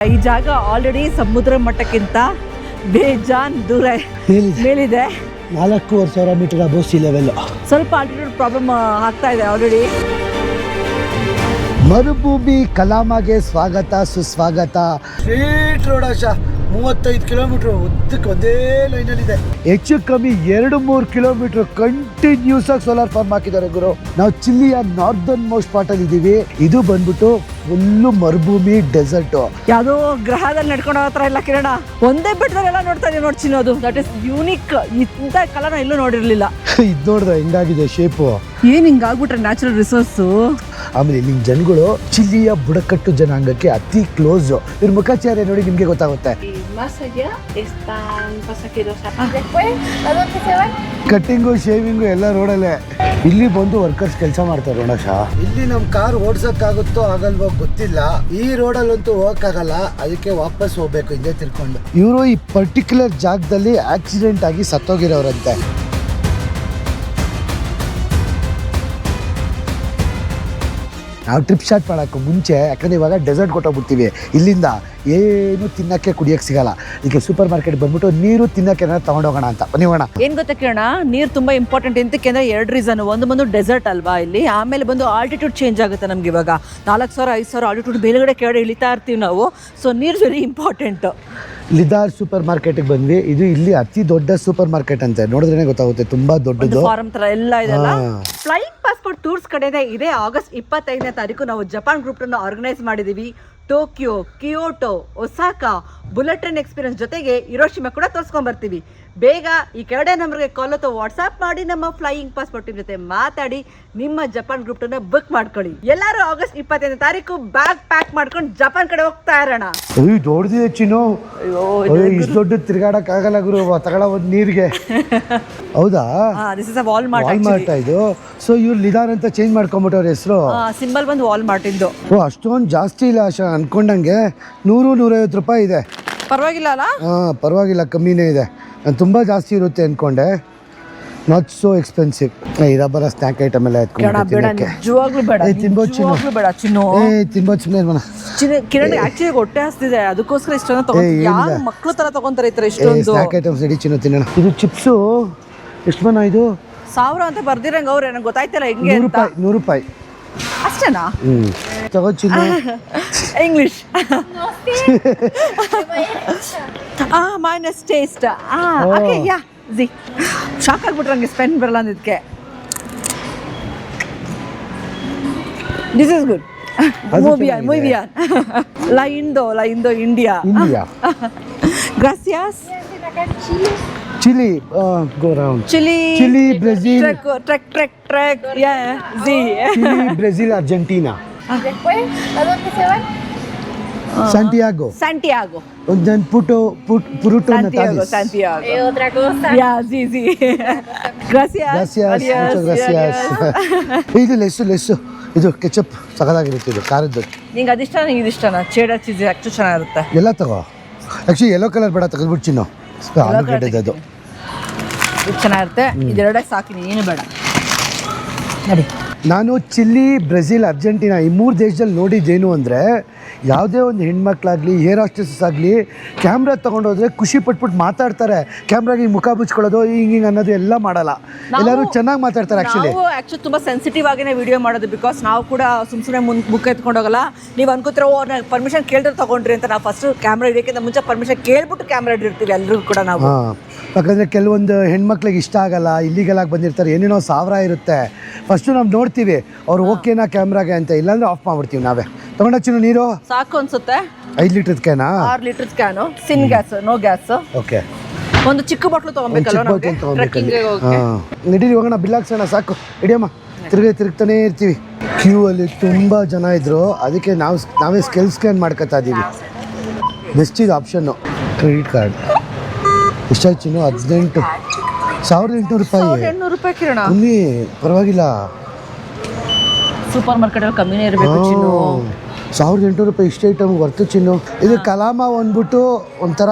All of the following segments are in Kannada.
ಈ ಜಾಗ ಆಲ್ರೆಡಿ ಸಮುದ್ರ ಮಟ್ಟಕ್ಕಿಂತ ಬೇಜಾನ್ ದೂರ ಮೇಲಿದೆ. 4,500 ಮೀಟರ್ ಅಬೋವ್ ಸಿ ಲೆವೆಲ್. ಸ್ವಲ್ಪ ಆಲ್ಟಿಟ್ಯೂಡ್ ಪ್ರಾಬ್ಲಮ್ ಆಗ್ತಾ ಇದೆ ಆಲ್ರೆಡಿ. ಮರುಭೂಮಿ ಕಲಾಮಾಗೆ ಸ್ವಾಗತ ಸುಸ್ವಾಗತ. ಸ್ಟ್ರೀಟ್ ರೋಡ್ 35 ಕಿಲೋಮೀಟರ್ ಉದ್ದಕ್ಕೆ ಒಂದೇ ಲೈನಲ್ಲಿದೆ. ಹೆಚ್ಚು ಕಮ್ಮಿ 2-3 ಕಿಲೋಮೀಟರ್ ಕಂಟಿನ್ಯೂಸ್ ಆಗಿ ಸೋಲಾರ್ ಫಾರ್ಮ್ ಹಾಕಿದ್ದಾರೆ ಗುರು. ನಾವು ಚಿಲ್ಲಿಯ ನಾರ್ದರ್ನ್ ಮೋಸ್ಟ್ ಪಾರ್ಟ್ ಅಲ್ಲಿ ಇದೀವಿ. ಇದು ಬಂದ್ಬಿಟ್ಟು ಫುಲ್ಲು ಮರುಭೂಮಿ ಡೆಸರ್ಟ್. ಯಾವುದೋ ಗ್ರಹದಲ್ಲಿ ನಡ್ಕೊಂಡು ಹೋಗ್ತಾರ ಇಲ್ಲ ಕಿರಣ, ಒಂದೇ ಬೆಟ್ಟದಲ್ಲೆಲ್ಲ ನೋಡ್ತಾ ಇದೀವಿ ನೋಡಿ ಚಿನ್ನೋದು. That is unique. ಇಂಥ ಕಲರ್ ಎಲ್ಲೂ ನೋಡಿರ್ಲಿಲ್ಲ. ಇದು ನೋಡ್ದೆ ಹೆಂಗಾಗಿದೆ ಶೇಪು. ಏನ್ ಹಿಂಗಾಗ್ಬಿಟ್ರೆ ನ್ಯಾಚುರಲ್ ರಿಸೋರ್ಸು. ಆಮೇಲೆ ಇಲ್ಲಿನ ಜನಗಳು ಚಿಲ್ಲಿಯ ಬುಡಕಟ್ಟು ಜನಾಂಗಕ್ಕೆ ಅತಿ ಕ್ಲೋಸ್. ಇವ್ರ ಮುಖಾಚಾರ್ಯ ನೋಡಿ ನಿಮ್ಗೆ ಗೊತ್ತಾಗುತ್ತೆ. ಕಟ್ಟಿಂಗು ಶೇವಿಂಗು ಎಲ್ಲ ರೋಡಲ್ಲೇ. ಇಲ್ಲಿ ಬಂದು ವರ್ಕರ್ಸ್ ಕೆಲಸ ಮಾಡ್ತಾರೆ ರೋಣಶ. ಇಲ್ಲಿ ನಮ್ ಕಾರ್ ಓಡ್ಸಕ್ಕಾಗುತ್ತೋ ಆಗಲ್ವೋ ಗೊತ್ತಿಲ್ಲ. ಈ ರೋಡಲ್ಲಂತೂ ಹೋಗಕ್ಕಾಗಲ್ಲ, ಅದಕ್ಕೆ ವಾಪಸ್ ಹೋಗ್ಬೇಕು ಹಿಂದೆ ತಿರ್ಕೊಂಡು. ಇವರು ಈ ಪರ್ಟಿಕ್ಯುಲರ್ ಜಾಗದಲ್ಲಿ ಆಕ್ಸಿಡೆಂಟ್ ಆಗಿ ಸತ್ತೋಗಿರೋರಂತೆ. ನಾವು ಟ್ರಿಪ್ ಸ್ಟಾರ್ಟ್ ಮಾಡೋಕ್ಕೂ ಮುಂಚೆ, ಯಾಕಂದರೆ ಇವಾಗ ಡೆಸರ್ಟ್ ಕೊಟ್ಟೋಗ್ಬಿಡ್ತೀವಿ, ಇಲ್ಲಿಂದ ಏನು ತಿನ್ನಕ್ಕೆ ಕುಡಿಯೋಕ್ಕೆ ಸಿಗಲ್ಲ. ಇದಕ್ಕೆ ಸೂಪರ್ ಮಾರ್ಕೆಟ್ ಬಂದ್ಬಿಟ್ಟು ನೀರು ತಿನ್ನಕ್ಕೆ ಏನಾದ್ರು ತಗೊಂಡೋಗೋಣ ಅಂತ ಬನ್ನಿ ಹೋಗೋಣ. ಏನು ಗೊತ್ತಾ ಕಿರಣ, ನೀರು ತುಂಬ ಇಂಪಾರ್ಟೆಂಟ್. ಎಂತಕ್ಕೆ ಅಂದರೆ 2 ರೀಸನ್. ಒಂದು ಬಂದು ಡೆಸರ್ಟ್ ಅಲ್ವಾ ಇಲ್ಲಿ, ಆಮೇಲೆ ಬಂದು ಆಲ್ಟಿಟ್ಯೂಡ್ ಚೇಂಜ್ ಆಗುತ್ತೆ ನಮ್ಗೆ. ಇವಾಗ 4,000-5,000 ಆಲ್ಟಿಟ್ಯೂಡ್ ಮೇಲ್ಗಡೆ ಕೆಳಗಡೆ ಇಳಿತಾ ಇರ್ತೀವಿ ನಾವು. ಸೊ ನೀರು ವೆರಿ ಇಂಪಾರ್ಟೆಂಟ್. ಲಿದಾರ್ ಸೂಪರ್ ಮಾರ್ಕೆಟ್ಗೆ ಬಂದ್ವಿ. ಇದು ಇಲ್ಲಿ ಅತಿ ದೊಡ್ಡ ಸೂಪರ್ ಮಾರ್ಕೆಟ್ ಅಂತೆ. ನೋಡಿದ್ರೆ ಗೊತ್ತಾಗುತ್ತೆ, ತುಂಬಾ ದೊಡ್ಡದು. ಫಾರ್ಮ್ ತರ ಎಲ್ಲ ಇದೆಲ್ಲ. ಫ್ಲೈಯಿಂಗ್ ಪಾಸ್ಪೋರ್ಟ್ ಟೂರ್ಸ್ ಕಡೆಯಿಂದ ಇದೇ ಆಗಸ್ಟ್ 25ನೇ ತಾರೀಕು ನಾವು ಜಪಾನ್ ಗ್ರೂಪ್ ಅನ್ನು ಆರ್ಗನೈಸ್ ಮಾಡಿದೀವಿ. Tokyo, Kyoto, Osaka bullet train experience ಜೊತೆಗೆ ಹಿರೋಶಿಮಾ ಕೂಡ ತೋರಿಸ್ಕೊಂಡ್ ಬರ್ತೀವಿ. ಬೇಗ ಈ ಕೆಳಗಡೆ ನಂಬರ್ಗೆ ಕಾಲ್ ಅಥವಾ ವಾಟ್ಸ್ಆಪ್ ಮಾಡಿ ನಮ್ಮ ಫ್ಲೈಯಿಂಗ್ ಪಾಸ್ಪೋರ್ಟ್ ಟೀಮ್ ಜೊತೆ ಮಾತಾಡಿ ನಿಮ್ಮ ಜಪಾನ್ ಗ್ರೂಪ್ ಅನ್ನ ಬುಕ್ ಮಾಡ್ಕೊಳ್ಳಿ. ಎಲ್ಲರೂ ಆಗಸ್ಟ್ 25ನೇ ತಾರೀಕು ಬ್ಯಾಗ್ ಪ್ಯಾಕ್ ಮಾಡ್ಕೊಂಡು ಜಪಾನ್ ಕಡೆ ಹೋಗ್ತಾ ಇರೋಣ. ದೊಡ್ಡದಿದೆ ಚಿನ್ನು. ಇಷ್ಟು ದೊಡ್ಡ ತಿರ್ಗಾಡಕ್ ಆಗಲ್ಲ ಗುರು, ತಗೊಳ ಒಂದ್ ನೀರ್ಗೆ. ಹೌದಾ? ದಿಸ್ ಇಸ್ ಅ ವಾಲ್ಮಾರ್ಟ್ ಇದು. ಸೊ ಇವ್ರು ಲಿದಾರ್ ಅಂತ ಚೇಂಜ್ ಮಾಡ್ಕೊಂಡ್ಬಿಟ್ಟವ್ರ ಹೆಸರು. ಸಿಂಬಲ್ ಬಂದು ವಾಲ್ಮಾರ್ಟ್ ಇಂದು. ಅಷ್ಟೊಂದು ಜಾಸ್ತಿ ಇಲ್ಲ ಆಶಾ, ಅನ್ಕೊಂಡಂಗೆ 100-150 ರೂಪಾಯಿ ಇದೆ. ಪರವಾಗಿಲ್ಲ ಅಲ್ಲ? ಪರವಾಗಿಲ್ಲ, ಕಮ್ಮಿನೇ ಇದೆ. ನಾನು ತುಂಬ ಜಾಸ್ತಿ ಇರುತ್ತೆ ಅನ್ಕೊಂಡೆ. Not so expensive. ಇರಬ್ಬರ ಸ್ನ್ಯಾಕ್ ಐಟಮ್ ಎಲ್ಲ ತಿನ್ಬೋದು ಕಿರಣ್ ಆಕ್ಚುಲಿ ಹೊಟ್ಟೆ ಹಸ್ತಿದೆ, ಅದಕ್ಕೋಸ್ಕರ ಇಷ್ಟೊಂದು ತಗೊಂಡು ಮಕ್ಳು ತರ ತಗೊಂತಾರೆ ಈ ತರ ಇಷ್ಟೊಂದು ಸ್ನ್ಯಾಕ್ ಐಟಮ್ಸ್ ಇಡೀ ಚಿನ್ನ ತಿನ್ನೋಣ. ಇದು ಚಿಪ್ಸು ಎಷ್ಟು ಬಣ್ಣ? ಇದು 1000 ಅಂತ ಬರ್ದಿರಂಗ ಅವ್ರೆ, ನನಗೆ ಗೊತ್ತಾಯ್ತಲ್ಲ ಹೆಂಗೆ. 100 ರೂಪಾಯಿ ಅಷ್ಟೇನಾ? ತಗೋ ಚಿನ್ನ. English minus taste. Okay yeah ಜಿ ಶಾಕ್ ಆಗ್ಬಿಟ್ರೆ ನಂಗೆ ಸ್ಪೆನ್ ಬರಲ್ಲ ಅಂದಿದ್ದಕ್ಕೆ. This is good. ಮೂವಿಯಾನ್ La Indo India. Gracias. Chile, go around. Chile, Brazil. Trek. Yeah, sí. Chile, Brazil, Argentina. Después, ¿a dónde se van? Santiago. And then Puerto Natales. Santiago. Otra cosa. Yeah, sí. Gracias. Muchas gracias. ಇದು ಲೆಸ್ಸು. ಇದು ಕೆಚಪ್ ಸಗದಾಗಿರುತ್ತೆ. ಇದು ಖಾರದ್ದು. ನಿಂಗೆ ಅದಿಷ್ಟ, ನಿಂಗೆ ಇದಿಷ್ಟನಾ? ಚೇಡರ್ ಚೀಸ್ ಆಕ್ಚುಲಿ ಚೆನ್ನಾಗಿರುತ್ತೆ. ಎಲ್ಲ ತಗೋ. ಆ್ಯಕ್ಚುಲಿ ಯೆಲ್ಲೋ ಕಲರ್ ಬೇಡ, ತೆಗೆದ್ಬಿಟ್ಟು ಚಿನ್ನು. ಆಲೂಗಡ್ಡೆದು ಅದು ಚೆನ್ನಾಗಿರುತ್ತೆ. ಇದೆರಡೇ ಸಾಕು, ಏನು ಬೇಡ. ನೋಡಿ, ನಾನು ಚಿಲ್ಲಿ, ಬ್ರೆಜಿಲ್, ಅರ್ಜೆಂಟೀನಾ ಈ 3 ದೇಶದಲ್ಲಿ ನೋಡಿದ್ದೇನು ಅಂದರೆ, ಯಾವುದೇ ಒಂದು ಹೆಣ್ಮಕ್ಳಾಗಲಿ ಏರ್ ಹಾಸ್ಟೆಸಸ್ ಆಗಲಿ ಕ್ಯಾಮ್ರಾ ತೊಗೊಂಡೋದ್ರೆ ಖುಷಿ ಪಟ್ಬಿಟ್ಟು ಮಾತಾಡ್ತಾರೆ. ಕ್ಯಾಮ್ರಾಗೆ ಮುಖ ಮುಚ್ಕೊಳ್ಳೋದು ಹಿಂಗೆ ಅನ್ನೋದು ಎಲ್ಲ ಮಾಡಲ್ಲ. ಎಲ್ಲರೂ ಚೆನ್ನಾಗಿ ಮಾತಾಡ್ತಾರೆ. ಆ್ಯಕ್ಚುಲಿ ತುಂಬ ಸೆನ್ಸಿಟಿವ್ ಆಗಿನೇ ವಿಡಿಯೋ ಮಾಡೋದು. ಬಿಕಾಸ್ ನಾವು ಕೂಡ ಸುಮ್ಮನೆ ಮುಖ ಎತ್ಕೊಂಡೋಗಲ್ಲ. ನೀವು ಅನ್ಕೋತಿರೋ ಪರ್ಮಿಷನ್ ಕೇಳಿದ್ರೆ ತೊಗೊಂಡ್ರಿ ಅಂತ. ನಾವು ಫಸ್ಟ್ ಕ್ಯಾಮ್ರಾ ಹಿಡಿಯೋಕ್ಕಿಂತ ಮುಂಚೆ ಪರ್ಮಿಷನ್ ಕೇಳ್ಬಿಟ್ಟು ಕ್ಯಾಮ್ರಾ ಹಿಡಿರ್ತೀವಿ ಎಲ್ಲರೂ ಕೂಡ ನಾವು. ಯಾಕಂದರೆ ಕೆಲವೊಂದು ಹೆಣ್ಮಕ್ಳಿಗೆ ಇಷ್ಟ ಆಗಲ್ಲ, ಇಲ್ಲಿಗೆಲ್ಲಾಗಿ ಬಂದಿರ್ತಾರೆ, ಏನೇನೋ 1000 ಇರುತ್ತೆ. ಫಸ್ಟು ನಾವು ನೋಡ್ತೀವಿ ಅವ್ರು ಓಕೆನಾ ಕ್ಯಾಮ್ರಾಗೆ ಅಂತ, ಇಲ್ಲಾಂದ್ರೆ ಆಫ್ ಮಾಡ್ಬಿಡ್ತೀವಿ ನಾವೇ. ತಗೊಂಡಚ್ಚು ನೀರು ಸಾಕು ಅನ್ಸುತ್ತೆ. 5 ಲೀಟರ್ ಕ್ಯಾನಾ? 6 ಲೀಟರ್ ಕ್ಯಾನು. ಸಿನ್ ಗ್ಯಾಸ್, ನೋ ಗ್ಯಾಸ್. ಓಕೆ. ಒಂದು ಚಿಕ್ಕ ಬಾಟ್ಲು ತಗೊಬೇಕಲ್ಲ ನಡೀರಿ ಹೋಗೋಣ, ಬಿಲ್ ಹಾಕ್ಸೋಣ. ಸಾಕು ಹಿಡಿಯಮ್ಮ. ತಿರುಗ್ತಾನೆ ಇರ್ತೀವಿ. ಕ್ಯೂ ಅಲ್ಲಿ ತುಂಬ ಜನ ಇದ್ರು, ಅದಕ್ಕೆ ನಾವೇ ಸ್ಕ್ಯಾನ್ ಮಾಡ್ಕೊತಾ ಇದ್ದೀವಿ. ಬೆಸ್ಟ್ ಇದು ಆಪ್ಷನ್ನು. ಕ್ರೆಡಿಟ್ ಕಾರ್ಡ್ ಎಷ್ಟಾಯ್ತು? 18,800 ರೂಪಾಯಿ. 1800 ರೂಪಾಯಿ ಕಿರಣ. ಕಮ್ಮಿ, ಪರವಾಗಿಲ್ಲ. ಸೂಪರ್ ಮಾರ್ಕೆಟ್ ಅಲ್ಲಿ ಕಮ್ಮಿನೇ ಇರಬೇಕು ಚಿನ್ನು. ₹1800 ಇಷ್ಟು ಐಟಮ್ ವರ್ತು ಚಿನ್ನು. ಇದು ಕಲಾಮ ಅಂದ್ಬಿಟ್ಟು ಒಂಥರ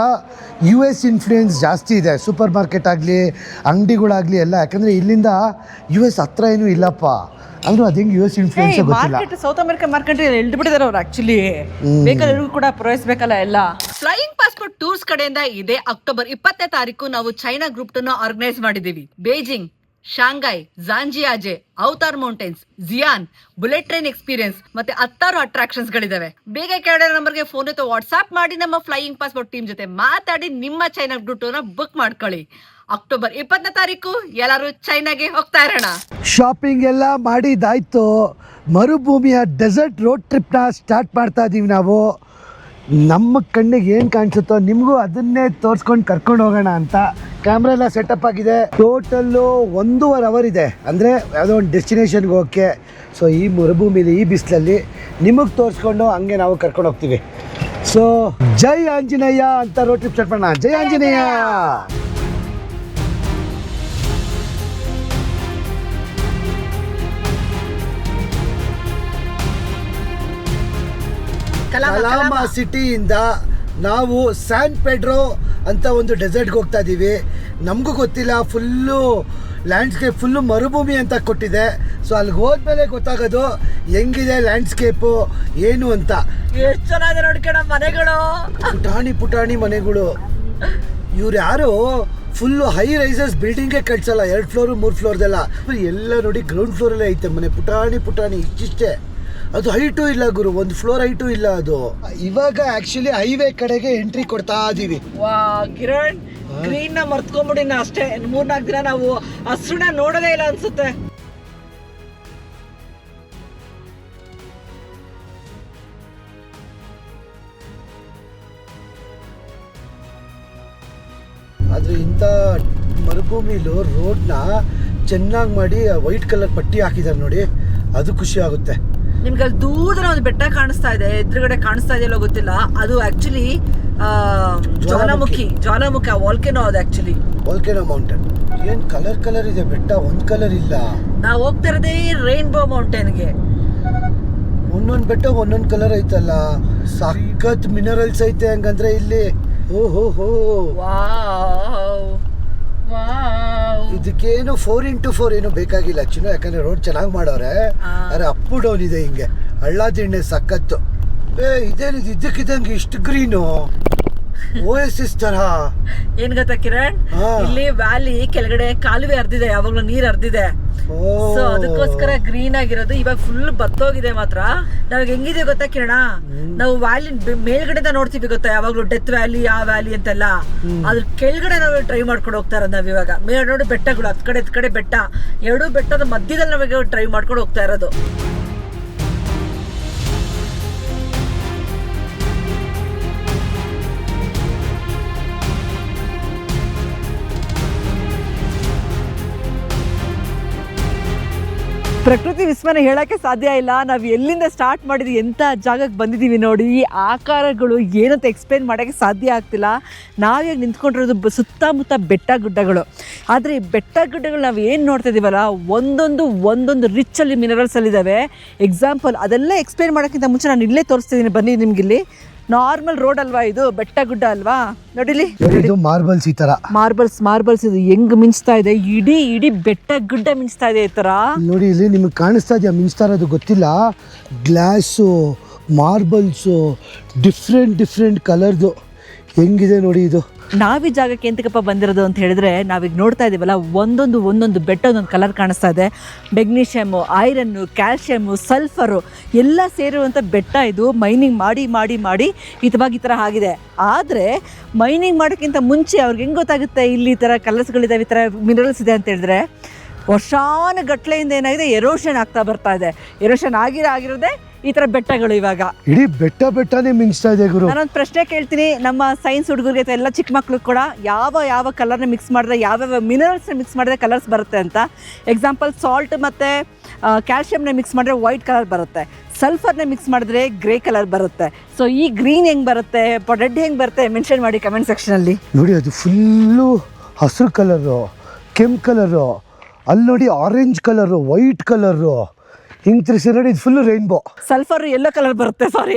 US ಇನ್ಫ್ಲೂಯೆನ್ಸ್ ಜಾಸ್ತಿ ಇದೆ, ಸೂಪರ್ ಮಾರ್ಕೆಟ್ ಆಗಲಿ ಅಂಗಡಿಗಳಾಗಲಿ ಎಲ್ಲ. ಯಾಕಂದರೆ ಇಲ್ಲಿಂದ US ಹತ್ರ ಏನೂ ಇಲ್ಲಪ್ಪ, ಅಂದ್ರೂ ಅದು ಹೆಂಗೆ US ಇನ್ಫ್ಲೂಯೆನ್ಸ್ ಗೊತ್ತಿಲ್ಲ. ಮಾರ್ಕೆಟ್ ಸೌತ್ ಅಮೆರಿಕನ್ ಮಾರ್ಕೆಟ್ ಎಳ್ದು ಬಿಟ್ಟಿದ್ದಾರೆ ಅವ್ರು ಆಕ್ಚುಲಿ. ಬೇಕಾದ್ರೂ ಕೂಡ ಪೂರೈಸಬೇಕಲ್ಲ ಎಲ್ಲ. ಫ್ಲೈಯಿಂಗ್ ಪಾಸ್ಪೋರ್ಟ್ ಟೂರ್ಸ್ ಕಡೆಯಿಂದ ಇದೇ ಅಕ್ಟೋಬರ್ 20ನೇ ತಾರೀಕು ನಾವು ಚೈನಾ ಗ್ರೂಪ್ 2 ಆರ್ಗನೈಸ್ ಮಾಡಿದೀವಿ. Beijing, Shanghai, Zhangjiajie, Avatar mountains, Xian, bullet train experience ಮತ್ತೆ 10 ಅಟ್ರಾಕ್ಷನ್ಸ್ ಗಳಿದಾವೆ. ಬೇಗ ಕೆಳಗಡೆ ನಂಬರ್ಗೆ ಫೋನ್ ಅಥವಾ ವಾಟ್ಸ್ಆಪ್ ಮಾಡಿ ನಮ್ಮ ಫ್ಲೈಯಿಂಗ್ ಪಾಸ್ಪೋರ್ಟ್ ಟೀಮ್ ಜೊತೆ ಮಾತಾಡಿ ನಿಮ್ಮ ಚೈನಾ ಗ್ರೂಪ್ 2 ಬುಕ್ ಮಾಡ್ಕೊಳ್ಳಿ. ಅಕ್ಟೋಬರ್ 20ನೇ ತಾರೀಕು ಎಲ್ಲರೂ ಚೈನಾಗೆ ಹೋಗ್ತಾ ಇರೋಣ. ಶಾಪಿಂಗ್ ಎಲ್ಲ ಮಾಡಿದ್ದಾಯ್ತು. ಮರುಭೂಮಿಯ ಡೆಸರ್ಟ್ ರೋಡ್ ಟ್ರಿಪ್ನ ಸ್ಟಾರ್ಟ್ ಮಾಡ್ತಾ ಇದ್ದೀವಿ ನಾವು. ನಮ್ಮ ಕಣ್ಣಿಗೆ ಏನು ಕಾಣಿಸುತ್ತೋ ನಿಮಗೂ ಅದನ್ನೇ ತೋರಿಸ್ಕೊಂಡು ಕರ್ಕೊಂಡು ಹೋಗೋಣ ಅಂತ ಕ್ಯಾಮ್ರಾ ಎಲ್ಲ ಸೆಟಪ್ ಆಗಿದೆ. ಟೋಟಲ್ಲು 1.5 ಅವರ್ ಇದೆ, ಅಂದರೆ ಯಾವುದೋ ಒಂದು ಡೆಸ್ಟಿನೇಷನ್ಗೆ ಹೋಗೋಕ್ಕೆ. ಸೊ ಈ ಮರುಭೂಮಿಲಿ ಈ ಬಿಸಿಲಲ್ಲಿ ನಿಮಗೆ ತೋರಿಸ್ಕೊಂಡು ಹಂಗೆ ನಾವು ಕರ್ಕೊಂಡು ಹೋಗ್ತೀವಿ. ಸೊ ಜೈ ಆಂಜನೇಯ ಅಂತ ರೋಡ್ ಟ್ರಿಪ್ ಸ್ಟಾರ್ಟ್ ಮಾಡೋಣ. ಜೈ ಆಂಜನೇಯ. ಕಲಾಮ ಸಿಟಿಯಿಂದ ನಾವು ಸ್ಯಾನ್ ಪೆಡ್ರೋ ಅಂತ ಒಂದು ಡೆಸರ್ಟ್ಗೆ ಹೋಗ್ತಾ ಇದ್ದೀವಿ. ನಮಗೂ ಗೊತ್ತಿಲ್ಲ, ಫುಲ್ಲು ಲ್ಯಾಂಡ್ಸ್ಕೇಪ್ ಫುಲ್ಲು ಮರುಭೂಮಿ ಅಂತ ಕೊಟ್ಟಿದೆ. ಸೊ ಅಲ್ಲಿಗೆ ಹೋದ್ಮೇಲೆ ಗೊತ್ತಾಗೋದು ಹೆಂಗಿದೆ ಲ್ಯಾಂಡ್ಸ್ಕೇಪು ಏನು ಅಂತ. ಎಷ್ಟು ಚೆನ್ನಾಗಿದೆ ನೋಡ್ಕೊಳ ಮನೆಗಳು, ಪುಟಾಣಿ ಮನೆಗಳು. ಇವ್ರು ಯಾರು ಫುಲ್ಲು ಹೈ ರೈಸಸ್ ಬಿಲ್ಡಿಂಗೇ ಕಟ್ಸಲ್ಲ, 2 ಫ್ಲೋರು 3 ಫ್ಲೋರ್ದೆಲ್ಲ. ಎಲ್ಲ ನೋಡಿ ಗ್ರೌಂಡ್ ಫ್ಲೋರಲ್ಲೇ ಐತೆ ಮನೆ, ಪುಟಾಣಿ ಇಷ್ಟಿಷ್ಟೇ. ಅದು ಹೈಟು ಇಲ್ಲ ಗುರು, 1 ಫ್ಲೋರ್ ಹೈಟು ಇಲ್ಲ ಅದು. ಇವಾಗ ಆಕ್ಚುಲಿ ಹೈವೇ ಕಡೆಗೆ ಎಂಟ್ರಿ ಕೊಡ್ತಾ ಇದೀವಿ. ವಾ ಕಿರಣ್, ಗ್ರೀನ್ ನ ಮರ್ತ್ಕೊಂಡ್ಬಿಟ್ಟಿನ ಅಷ್ಟೇ. 3-4 ದಿನ ನಾವು ಹಸ್ರನ್ನ ನೋಡೋದೇ ಇಲ್ಲ ಅನ್ಸುತ್ತೆ. ಆದ್ರೆ ಇಂಥ ಮರುಭೂಮಿಲು ರೋಡ್ನ ಚೆನ್ನಾಗಿ ಮಾಡಿ ವೈಟ್ ಕಲರ್ ಪಟ್ಟಿ ಹಾಕಿದ್ದಾರೆ ನೋಡಿ, ಅದು ಖುಷಿ ಆಗುತ್ತೆ. ನಿಮ್ಗೆ ಅಲ್ಲಿ ದೂರದಲ್ಲಿ ಒಂದು ಬೆಟ್ಟ ಕಾಣಿಸ್ತಾ ಇದೆ, ಎದುರುಗಡೆ ಕಾಣಿಸ್ತಾ ಇದೆಯಲ್ಲ ಗೊತ್ತಿಲ್ಲ, ಅದು ಆಕ್ಚುಲಿ ಜ್ವಾಲಾಮುಖಿ ವಾಲ್ಕೆನೋ. ಅದು ಆಕ್ಚುಲಿ ವಾಲ್ಕೆನೋ ಮೌಂಟೇನ್. ಏನ್ ಕಲರ್ ಇದೆ ಬೆಟ್ಟ, ಒಂದ್ ಕಲರ್ ಇಲ್ಲ. ನಾವು ಹೋಗ್ತಾ ಇರೋದೇ ರೈನ್ಬೋ ಮೌಂಟೇನ್ಗೆ. ಒಂದೊಂದು ಬೆಟ್ಟ ಒಂದೊಂದು ಕಲರ್ ಐತಲ್ಲ, ಸಖತ್ ಮಿನರಲ್ಸ್ ಐತೆ ಹಂಗಂದ್ರೆ ಇಲ್ಲಿ. ಓಹೋ ಇದಕ್ಕೇನು 4x4 ಏನು ಬೇಕಾಗಿಲ್ಲ ಚಿನ್ನು, ಯಾಕಂದ್ರೆ ರೋಡ್ ಚೆನ್ನಾಗಿ ಮಾಡೋರೆ. ಅರೆ ಅಪ್ ಡೌನ್ ಇದೆ, ಹಿಂಗೆ ಹಳ್ಳ ದಿಣ್ಣೆ ಸಖತ್ತು. ಇದೇನಿದು ಇದ್ದಕ್ಕಿದ್ದಂಗೆ ಇಷ್ಟು ಗ್ರೀನು, ಓಎಸ್ಎಸ್ ತರ. ಏನ್ ಗೊತ್ತಾ ಕಿರಣ್, ಇಲ್ಲಿ ವ್ಯಾಲಿ ಕೆಳಗಡೆ ಕಾಲುವೆ ಹರಿದಿದೆ, ಯಾವಾಗ್ಲೂ ನೀರ್ ಹರಿದಿದೆ. ಸೊ ಅದಕ್ಕೋಸ್ಕರ ಗ್ರೀನ್ ಆಗಿರೋದು. ಇವಾಗ ಫುಲ್ ಬತ್ತೋಗಿದೆ ಮಾತ್ರ. ನಾವ್ ಹೆಂಗಿದೆ ಗೊತ್ತಾ ಕಿರಣ, ನಾವು ವ್ಯಾಲಿ ಮೇಲ್ಗಡೆ ನೋಡ್ತೀವಿ ಗೊತ್ತಾ, ಯಾವಾಗ್ಲೂ ಡೆತ್ ವ್ಯಾಲಿ ಆ ವ್ಯಾಲಿ ಅಂತೆಲ್ಲ, ಅದ್ರ ಕೆಳಗಡೆ ನಾವು ಟ್ರೈ ಮಾಡ್ಕೊಂಡು ಹೋಗ್ತಾ ಇರೋದು. ನಾವ್ ಇವಾಗ ಮೇಲೆ ನೋಡಿ ಬೆಟ್ಟಗಳು, ಹತ್ ಕಡೆ ಬೆಟ್ಟ, 2 ಬೆಟ್ಟದ ಮಧ್ಯದಲ್ಲಿ ನಾವಾಗ ಟ್ರೈ ಮಾಡ್ಕೊಂಡು ಹೋಗ್ತಾ ಇರೋದು. ಪ್ರಕೃತಿ ವಿಸ್ಮಯ ಹೇಳಕ್ಕೆ ಸಾಧ್ಯ ಇಲ್ಲ. ನಾವು ಎಲ್ಲಿಂದ ಸ್ಟಾರ್ಟ್ ಮಾಡಿದ್ವಿ, ಎಂಥ ಜಾಗಕ್ಕೆ ಬಂದಿದ್ದೀವಿ ನೋಡಿ. ಈ ಆಕಾರಗಳು ಏನಂತ ಎಕ್ಸ್ಪ್ಲೇನ್ ಮಾಡೋಕ್ಕೆ ಸಾಧ್ಯ ಆಗ್ತಿಲ್ಲ. ನಾವೀಗ ನಿಂತ್ಕೊಂಡಿರೋದು ಸುತ್ತಮುತ್ತ ಬೆಟ್ಟ ಗುಡ್ಡಗಳು. ಆದರೆ ಈ ಬೆಟ್ಟ ಗುಡ್ಡಗಳು ನಾವು ಏನು ನೋಡ್ತಾ ಇದ್ದೀವಲ್ಲ, ಒಂದೊಂದು ರಿಚಲ್ಲಿ ಮಿನರಲ್ಸಲ್ಲಿದ್ದಾವೆ. ಎಕ್ಸಾಂಪಲ್ ಅದೆಲ್ಲ ಎಕ್ಸ್ಪ್ಲೇನ್ ಮಾಡೋಕ್ಕಿಂತ ಮುಂಚೆ ನಾನು ಇಲ್ಲೇ ತೋರಿಸ್ತಿದ್ದೀನಿ ಬನ್ನಿ ನಿಮ್ಗಿಲ್ಲಿ. ನಾರ್ಮಲ್ ರೋಡ್ ಅಲ್ವಾ ಇದು, ಬೆಟ್ಟ ಗುಡ್ಡ ಅಲ್ವಾ, ನೋಡಿಲಿ ಮಾರ್ಬಲ್ಸ್. ಈ ತರ ಮಾರ್ಬಲ್ಸ್ ಇದು ಹೆಂಗ್ ಮಿಂಚ್ತಾ ಇದೆ, ಇಡೀ ಬೆಟ್ಟ ಗುಡ್ಡ ಮಿಂಚ್ತಾ ಇದೆ ಈ ತರ ನೋಡಿ. ಇಲ್ಲಿ ನಿಮಗೆ ಕಾಣಿಸ್ತಾ ಇದೆಯಾ ಮಿಂಚ್ತಾ ಇರೋದು ಗೊತ್ತಿಲ್ಲ. ಗ್ಲಾಸು, ಮಾರ್ಬಲ್ಸು, ಡಿಫ್ರೆಂಟ್ ಕಲರ್ದು ಹೆಂಗಿದೆ ನೋಡಿ ಇದು. ನಾವೀ ಜಾಗಕ್ಕೆ ಎಂತಕ್ಕಪ್ಪ ಬಂದಿರೋದು ಅಂತ ಹೇಳಿದ್ರೆ, ನಾವೀಗ ನೋಡ್ತಾ ಇದೀವಲ್ಲ, ಒಂದೊಂದು ಬೆಟ್ಟ ಒಂದೊಂದು ಕಲರ್ ಕಾಣಿಸ್ತಾ ಇದೆ. ಮೆಗ್ನೀಷಿಯಮು, ಐರನ್ನು, ಕ್ಯಾಲ್ಶಿಯಮು, ಸಲ್ಫರು ಎಲ್ಲ ಸೇರುವಂಥ ಬೆಟ್ಟ ಇದು. ಮೈನಿಂಗ್ ಮಾಡಿ ಈ ಥರ ಆಗಿದೆ. ಆದರೆ ಮೈನಿಂಗ್ ಮಾಡೋಕ್ಕಿಂತ ಮುಂಚೆ ಅವ್ರಿಗೆ ಹೆಂಗೆ ಗೊತ್ತಾಗುತ್ತೆ ಇಲ್ಲಿ ಈ ಥರ ಕಲರ್ಸ್ಗಳಿದ್ದಾವೆ, ಈ ಥರ ಮಿನರಲ್ಸ್ ಇದೆ ಅಂತ ಹೇಳಿದ್ರೆ, ವರ್ಷಾನುಗಟ್ಲೆಯಿಂದ ಏನಾಗಿದೆ, ಎರೋಷನ್ ಆಗ್ತಾ ಬರ್ತಾ ಇದೆ. ಎರೋಷನ್ ಆಗಿರೋದೇ ಈ ಥರ ಬೆಟ್ಟಗಳು. ಇವಾಗ ಇಡೀ ಬೆಟ್ಟನೇ ಮಿಂಚ್ತಾ ಇದೆ ಗುರು. ನಾನೊಂದು ಪ್ರಶ್ನೆ ಕೇಳ್ತೀನಿ ನಮ್ಮ ಸೈನ್ಸ್ ಹುಡುಗರಿಗೆ ಅಥವಾ ಎಲ್ಲ ಚಿಕ್ಕ ಮಕ್ಳು ಕೂಡ, ಯಾವ ಕಲರ್ನ ಮಿಕ್ಸ್ ಮಾಡಿದ್ರೆ, ಯಾವ್ಯಾವ ಮಿನರಲ್ಸ್ನ ಮಿಕ್ಸ್ ಮಾಡಿದ್ರೆ ಕಲರ್ಸ್ ಬರುತ್ತೆ ಅಂತ. ಎಕ್ಸಾಂಪಲ್ ಸಾಲ್ಟ್ ಮತ್ತು ಕ್ಯಾಲ್ಶಿಯಮ್ನ ಮಿಕ್ಸ್ ಮಾಡಿದ್ರೆ ವೈಟ್ ಕಲರ್ ಬರುತ್ತೆ, ಸಲ್ಫರ್ನ ಮಿಕ್ಸ್ ಮಾಡಿದ್ರೆ ಗ್ರೇ ಕಲರ್ ಬರುತ್ತೆ. ಸೊ ಈ ಗ್ರೀನ್ ಹೆಂಗೆ ಬರುತ್ತೆ, ರೆಡ್ ಹೆಂಗೆ ಬರುತ್ತೆ, ಮೆನ್ಷನ್ ಮಾಡಿ ಕಮೆಂಟ್ ಸೆಕ್ಷನಲ್ಲಿ. ನೋಡಿ ಅದು ಫುಲ್ಲು ಹಸಿರು ಕಲರು, ಕೆಂಪು ಕಲರು, ಅಲ್ಲಿ ನೋಡಿ ಆರೆಂಜ್ ಕಲರು, ವೈಟ್ ಕಲರು, ಹಿಂಗೆ ತಿರ್ಸಿ ನೋಡಿ, ಇದು full rainbow. Sulphur yellow colour ಬರುತ್ತೆ, ಸಾರಿ.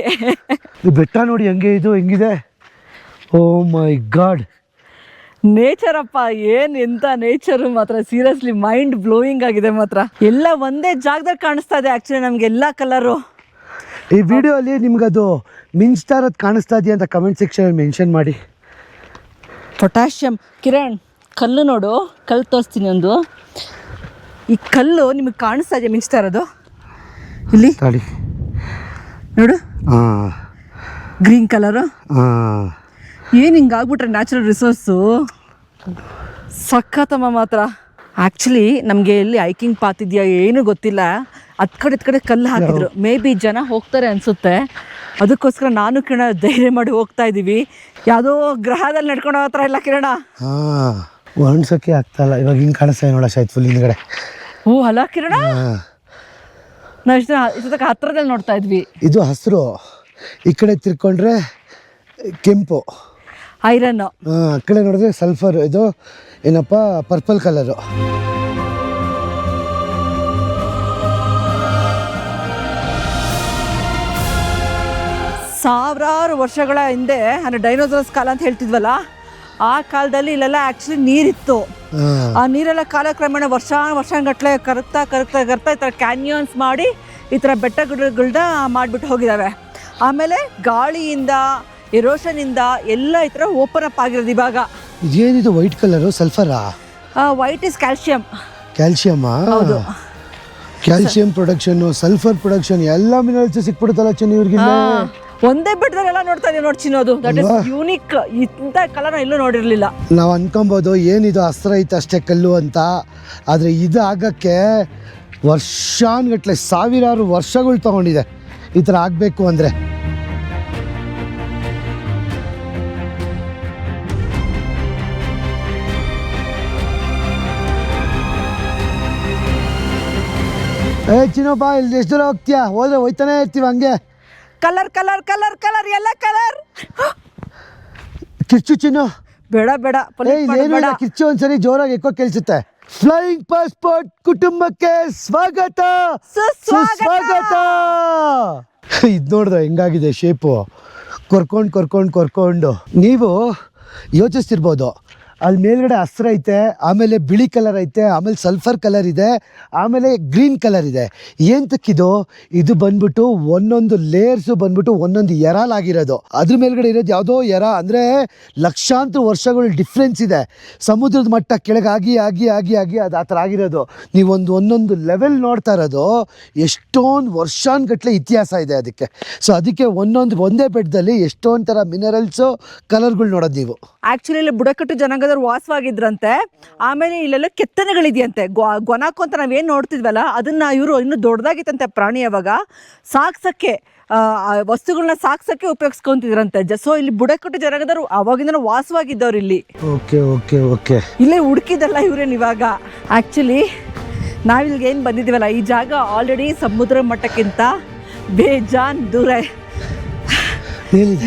ಈ ಬೆಟ್ಟ ನೋಡಿ ಹೆಂಗಿದೆ. ಓ ಮೈ ಗಾಡ್, ನೇಚರ್ ಅಪ್ಪ, ಎಂತ ನೇಚರು ಮಾತ್ರ. ಸೀರಿಯಸ್ಲಿ ಮೈಂಡ್ ಬ್ಲೋಯಿಂಗ್ ಆಗಿದೆ ಮಾತ್ರ. ಎಲ್ಲ ಒಂದೇ ಜಾಗದಲ್ಲಿ ಕಾಣಿಸ್ತಾ ಇದೆ ಆ್ಯಕ್ಚುಲಿ ನಮಗೆ ಎಲ್ಲ ಕಲರು. ಈ ವಿಡಿಯೋ ಅಲ್ಲಿ ನಿಮ್ಗದು ಮಿಂಚ್ತಾ ಇರೋದು ಕಾಣಿಸ್ತಾ ಇದೆಯಾ ಅಂತ ಕಮೆಂಟ್ ಸೆಕ್ಷನ್ ಮೆನ್ಷನ್ ಮಾಡಿ. ಪೊಟ್ಯಾಷಿಯಮ್. ಕಿರಣ್, ಕಲ್ಲು ನೋಡು, ಕಲ್ಲು ತೋರಿಸ್ತೀನಿ ಒಂದು. ಈ ಕಲ್ಲು ನಿಮಗೆ ಕಾಣಿಸ್ತಾ ಇದೆಯಾ ಮಿಂಚ್ತಾ ಇರೋದು? ಇಲ್ಲಿ ತಡಿ ನೋಡು, ಹಾಂ ಗ್ರೀನ್ ಕಲರು. ಹಾಂ, ಏನು ಹಿಂಗಾಗ್ಬಿಟ್ರೆ ನ್ಯಾಚುರಲ್ ರಿಸೋರ್ಸು ಸಖತ್ತಮ್ಮ ಮಾತ್ರ. ಆ್ಯಕ್ಚುಲಿ ನಮಗೆ ಎಲ್ಲಿ ಹೈಕಿಂಗ್ ಪಾತ್ ಇದೆಯಾ ಏನೂ ಗೊತ್ತಿಲ್ಲ. ಹತ್ತು ಕಡೆ ಕಲ್ಲು ಹಾಕಿದ್ರು. ಮೇ ಬಿ ಜನ ಹೋಗ್ತಾರೆ ಅನಿಸುತ್ತೆ. ಅದಕ್ಕೋಸ್ಕರ ನಾನು ಕಿರಣ ಧೈರ್ಯ ಮಾಡಿ ಹೋಗ್ತಾ ಇದ್ದೀವಿ. ಯಾವುದೋ ಗ್ರಹದಲ್ಲಿ ನಡ್ಕೊಂಡು ಹೋಗ್ತಾ ಇಲ್ಲ ಕಿರಣ. ಹಾಂ, ಒಣಸೋಕ್ಕೆ ಆಗ್ತಾಯಿಲ್ಲ. ಇವಾಗ ಹಿಂಗೆ ಕಾಣಿಸ್ತಾ ಇದೆ ನೋಡೋಣ ಆಯ್ತು ಫುಲ್ ಹಿಂದ್ಗಡೆ. ಓ ಅಲ್ಲ ಕಿರಣ, ನಾವು ಇಷ್ಟೊತ್ತಕ್ಕೆ ಹತ್ರದಲ್ಲಿ ನೋಡ್ತಾ ಇದ್ವಿ. ಇದು ಹಸಿರು, ಈ ಕಡೆ ತಿರ್ಕೊಂಡ್ರೆ ಕೆಂಪು, ಐರನ್ನು. ಆ ಕಡೆ ನೋಡಿದ್ರೆ ಸಲ್ಫರ್, ಇದು ಏನಪ್ಪ ಪರ್ಪಲ್ ಕಲರು. ಸಾವಿರಾರು ವರ್ಷಗಳ ಹಿಂದೆ ಅಂದರೆ ಡೈನೋಸಾರ್ಸ್ ಕಾಲ ಅಂತ ಹೇಳ್ತಿದ್ವಲ್ಲ, ಆ ಕಾಲದಲ್ಲಿ ಇಲ್ಲೆಲ್ಲ ಆ್ಯಕ್ಚುಲಿ ನೀರಿತ್ತು. ಆ ನೀರೆಲ್ಲ ಕಾಲಕ್ರಮೇಣ ವರ್ಷಗಟ್ಟಲೆ ಕರಗ್ತಾ ಈ ಥರ ಕ್ಯಾನ್ಯನ್ಸ್ ಮಾಡಿ ಈ ಥರ ಬೆಟ್ಟ ಗುಡ್ಡಗಳನ್ನ ಮಾಡಿಬಿಟ್ಟು ಹೋಗಿದ್ದಾವೆ. ಆಮೇಲೆ ಗಾಳಿಯಿಂದ, ಎರೋಷನಿಂದ ಎಲ್ಲ ಈ ಥರ ಓಪನ್ ಅಪ್ ಆಗಿರೋದು ಇವಾಗ. ಇದೇನಿದು ವೈಟ್ ಕಲರು? ಸಲ್ಫರಾ? White is calcium. ಕ್ಯಾಲ್ಶಿಯಮ್ಮಾ? ಹೌದು. ಕ್ಯಾಲ್ಶಿಯಂ ಪ್ರೊಡಕ್ಷನ್, ಸಲ್ಫರ್ ಪ್ರೊಡಕ್ಷನ್, ಎಲ್ಲ ಮಿನರಲ್ಸ್ ಸಿಕ್ಬಿಡುತ್ತಲ್ಲ ಚಿನ್ನ ಇವ್ರಿಗೆ. ಒಂದೇ ಬೆಟ್ಟದಲ್ಲೆಲ್ಲ ನೋಡ್ತಾ ಇದೀವಿ ನೋಡಿ ಚಿನ್ನೋದು. That is unique. ಇಂಥ ಕಲರ್ ಎಲ್ಲೂ ನೋಡಿರಲಿಲ್ಲ. ನಾವು ಅನ್ಕೊಬೋದು ಏನಿದು ಹಸ್ರ ಐತೆ ಅಷ್ಟೇ ಕಲ್ಲು ಅಂತ, ಆದರೆ ಇದು ಆಗಕ್ಕೆ ವರ್ಷಾನ್ಗಟ್ಲೆ ಸಾವಿರಾರು ವರ್ಷಗಳು ತಗೊಂಡಿದೆ ಈ ಥರ ಆಗಬೇಕು ಅಂದರೆ. ಚಿನ್ನಪ್ಪ, ಇಲ್ಲಿ ಎಷ್ಟು ದೂರ ಹೋಗ್ತೀಯಾ? ಹೋದ್ರೆ ಹೋಯ್ತಾನೆ ಇರ್ತೀವಿ ಹಂಗೆ. ಕಲರ್ ಎಲ್ಲ ಕಲರ್. ಕಿರ್ಚು ಚಿನ್ನು, ಬೇಡ ಇಲ್ಲೇನು ಕಿರ್ಚು ಒಂದ್ಸರಿ ಜೋರಾಗಿ ಎಕ್ಕೋ ಕೇಳಿಸುತ್ತೆ. ಫ್ಲೈಯಿಂಗ್ ಪಾಸ್ಪೋರ್ಟ್ ಕುಟುಂಬಕ್ಕೆ ಸ್ವಾಗತ ಸುಸ್ವಾಗತ. ಇದು ನೋಡಿದ್ರೆ ಹೆಂಗಾಗಿದೆ ಶೇಪು, ಕೊರ್ಕೊಂಡು. ನೀವು ಯೋಚಿಸ್ತಿರ್ಬೋದು, ಅಲ್ಲಿ ಮೇಲ್ಗಡೆ ಹಸ್ರು ಐತೆ, ಆಮೇಲೆ ಬಿಳಿ ಕಲರ್ ಐತೆ, ಆಮೇಲೆ ಸಲ್ಫರ್ ಕಲರ್ ಇದೆ, ಆಮೇಲೆ ಗ್ರೀನ್ ಕಲರ್ ಇದೆ. ಏಂತಕ್ಕಿದು? ಇದು ಬಂದ್ಬಿಟ್ಟು ಒಂದೊಂದು ಲೇಯರ್ಸು ಬಂದ್ಬಿಟ್ಟು ಒಂದೊಂದು ಎರಾಲಾಗಿರೋದು. ಅದ್ರ ಮೇಲ್ಗಡೆ ಇರೋದು ಯಾವುದೋ ಎರ ಅಂದರೆ ಲಕ್ಷಾಂತರ ವರ್ಷಗಳು ಡಿಫ್ರೆನ್ಸ್ ಇದೆ. ಸಮುದ್ರದ ಮಟ್ಟ ಕೆಳಗೆ ಆಗಿ ಅದು ಆ ಥರ ಆಗಿರೋದು. ನೀವೊಂದು ಒಂದೊಂದು ಲೆವೆಲ್ ನೋಡ್ತಾ ಇರೋದು. ಎಷ್ಟೊಂದು ವರ್ಷಾನ್ಗಟ್ಲೆ ಇತಿಹಾಸ ಇದೆ ಅದಕ್ಕೆ. ಸೊ ಅದಕ್ಕೆ ಒಂದೇ ಬೆಟ್ಟದಲ್ಲಿ ಎಷ್ಟೊಂದು ಥರ ಮಿನರಲ್ಸು, ಕಲರ್ಗಳು ನೋಡೋದು ನೀವು. ಆ್ಯಕ್ಚುಲಿ ಇಲ್ಲಿ ಬುಡಕಟ್ಟು ಜನಾಂಗದವ್ರು ವಾಸವಾಗಿದ್ರಂತೆ. ಆಮೇಲೆ ಇಲ್ಲೆಲ್ಲ ಕೆತ್ತನೆಗಳಿದೆಯಂತೆ. ಗೊನಾಕು ಅಂತ ನಾವೇನು ನೋಡ್ತಿದ್ವಲ್ಲ, ಅದನ್ನು ಇವರು ಇನ್ನೂ ದೊಡ್ಡದಾಗಿತ್ತಂತೆ ಪ್ರಾಣಿ. ಅವಾಗ ಸಾಕ್ಸಕ್ಕೆ, ವಸ್ತುಗಳನ್ನ ಸಾಕ್ಸಕ್ಕೆ ಉಪಯೋಗಿಸ್ಕೊಂತಿದ್ರಂತೆ. ಸೊ ಇಲ್ಲಿ ಬುಡಕಟ್ಟು ಜನಾಂಗದವ್ರು ಅವಾಗಿಂದ ವಾಸವಾಗಿದ್ದವ್ರು ಇಲ್ಲಿ. ಓಕೆ ಇಲ್ಲೇ ಹುಡುಕಿದಲ್ಲ ಇವ್ರೇನು ಇವಾಗ. ಆ್ಯಕ್ಚುಲಿ ನಾವಿಲ್ಲಿಗೆ ಏನು ಬಂದಿದ್ದೀವಲ್ಲ, ಈ ಜಾಗ ಆಲ್ರೆಡಿ ಸಮುದ್ರ ಮಟ್ಟಕ್ಕಿಂತ ಬೇಜಾನ್ ದೂರ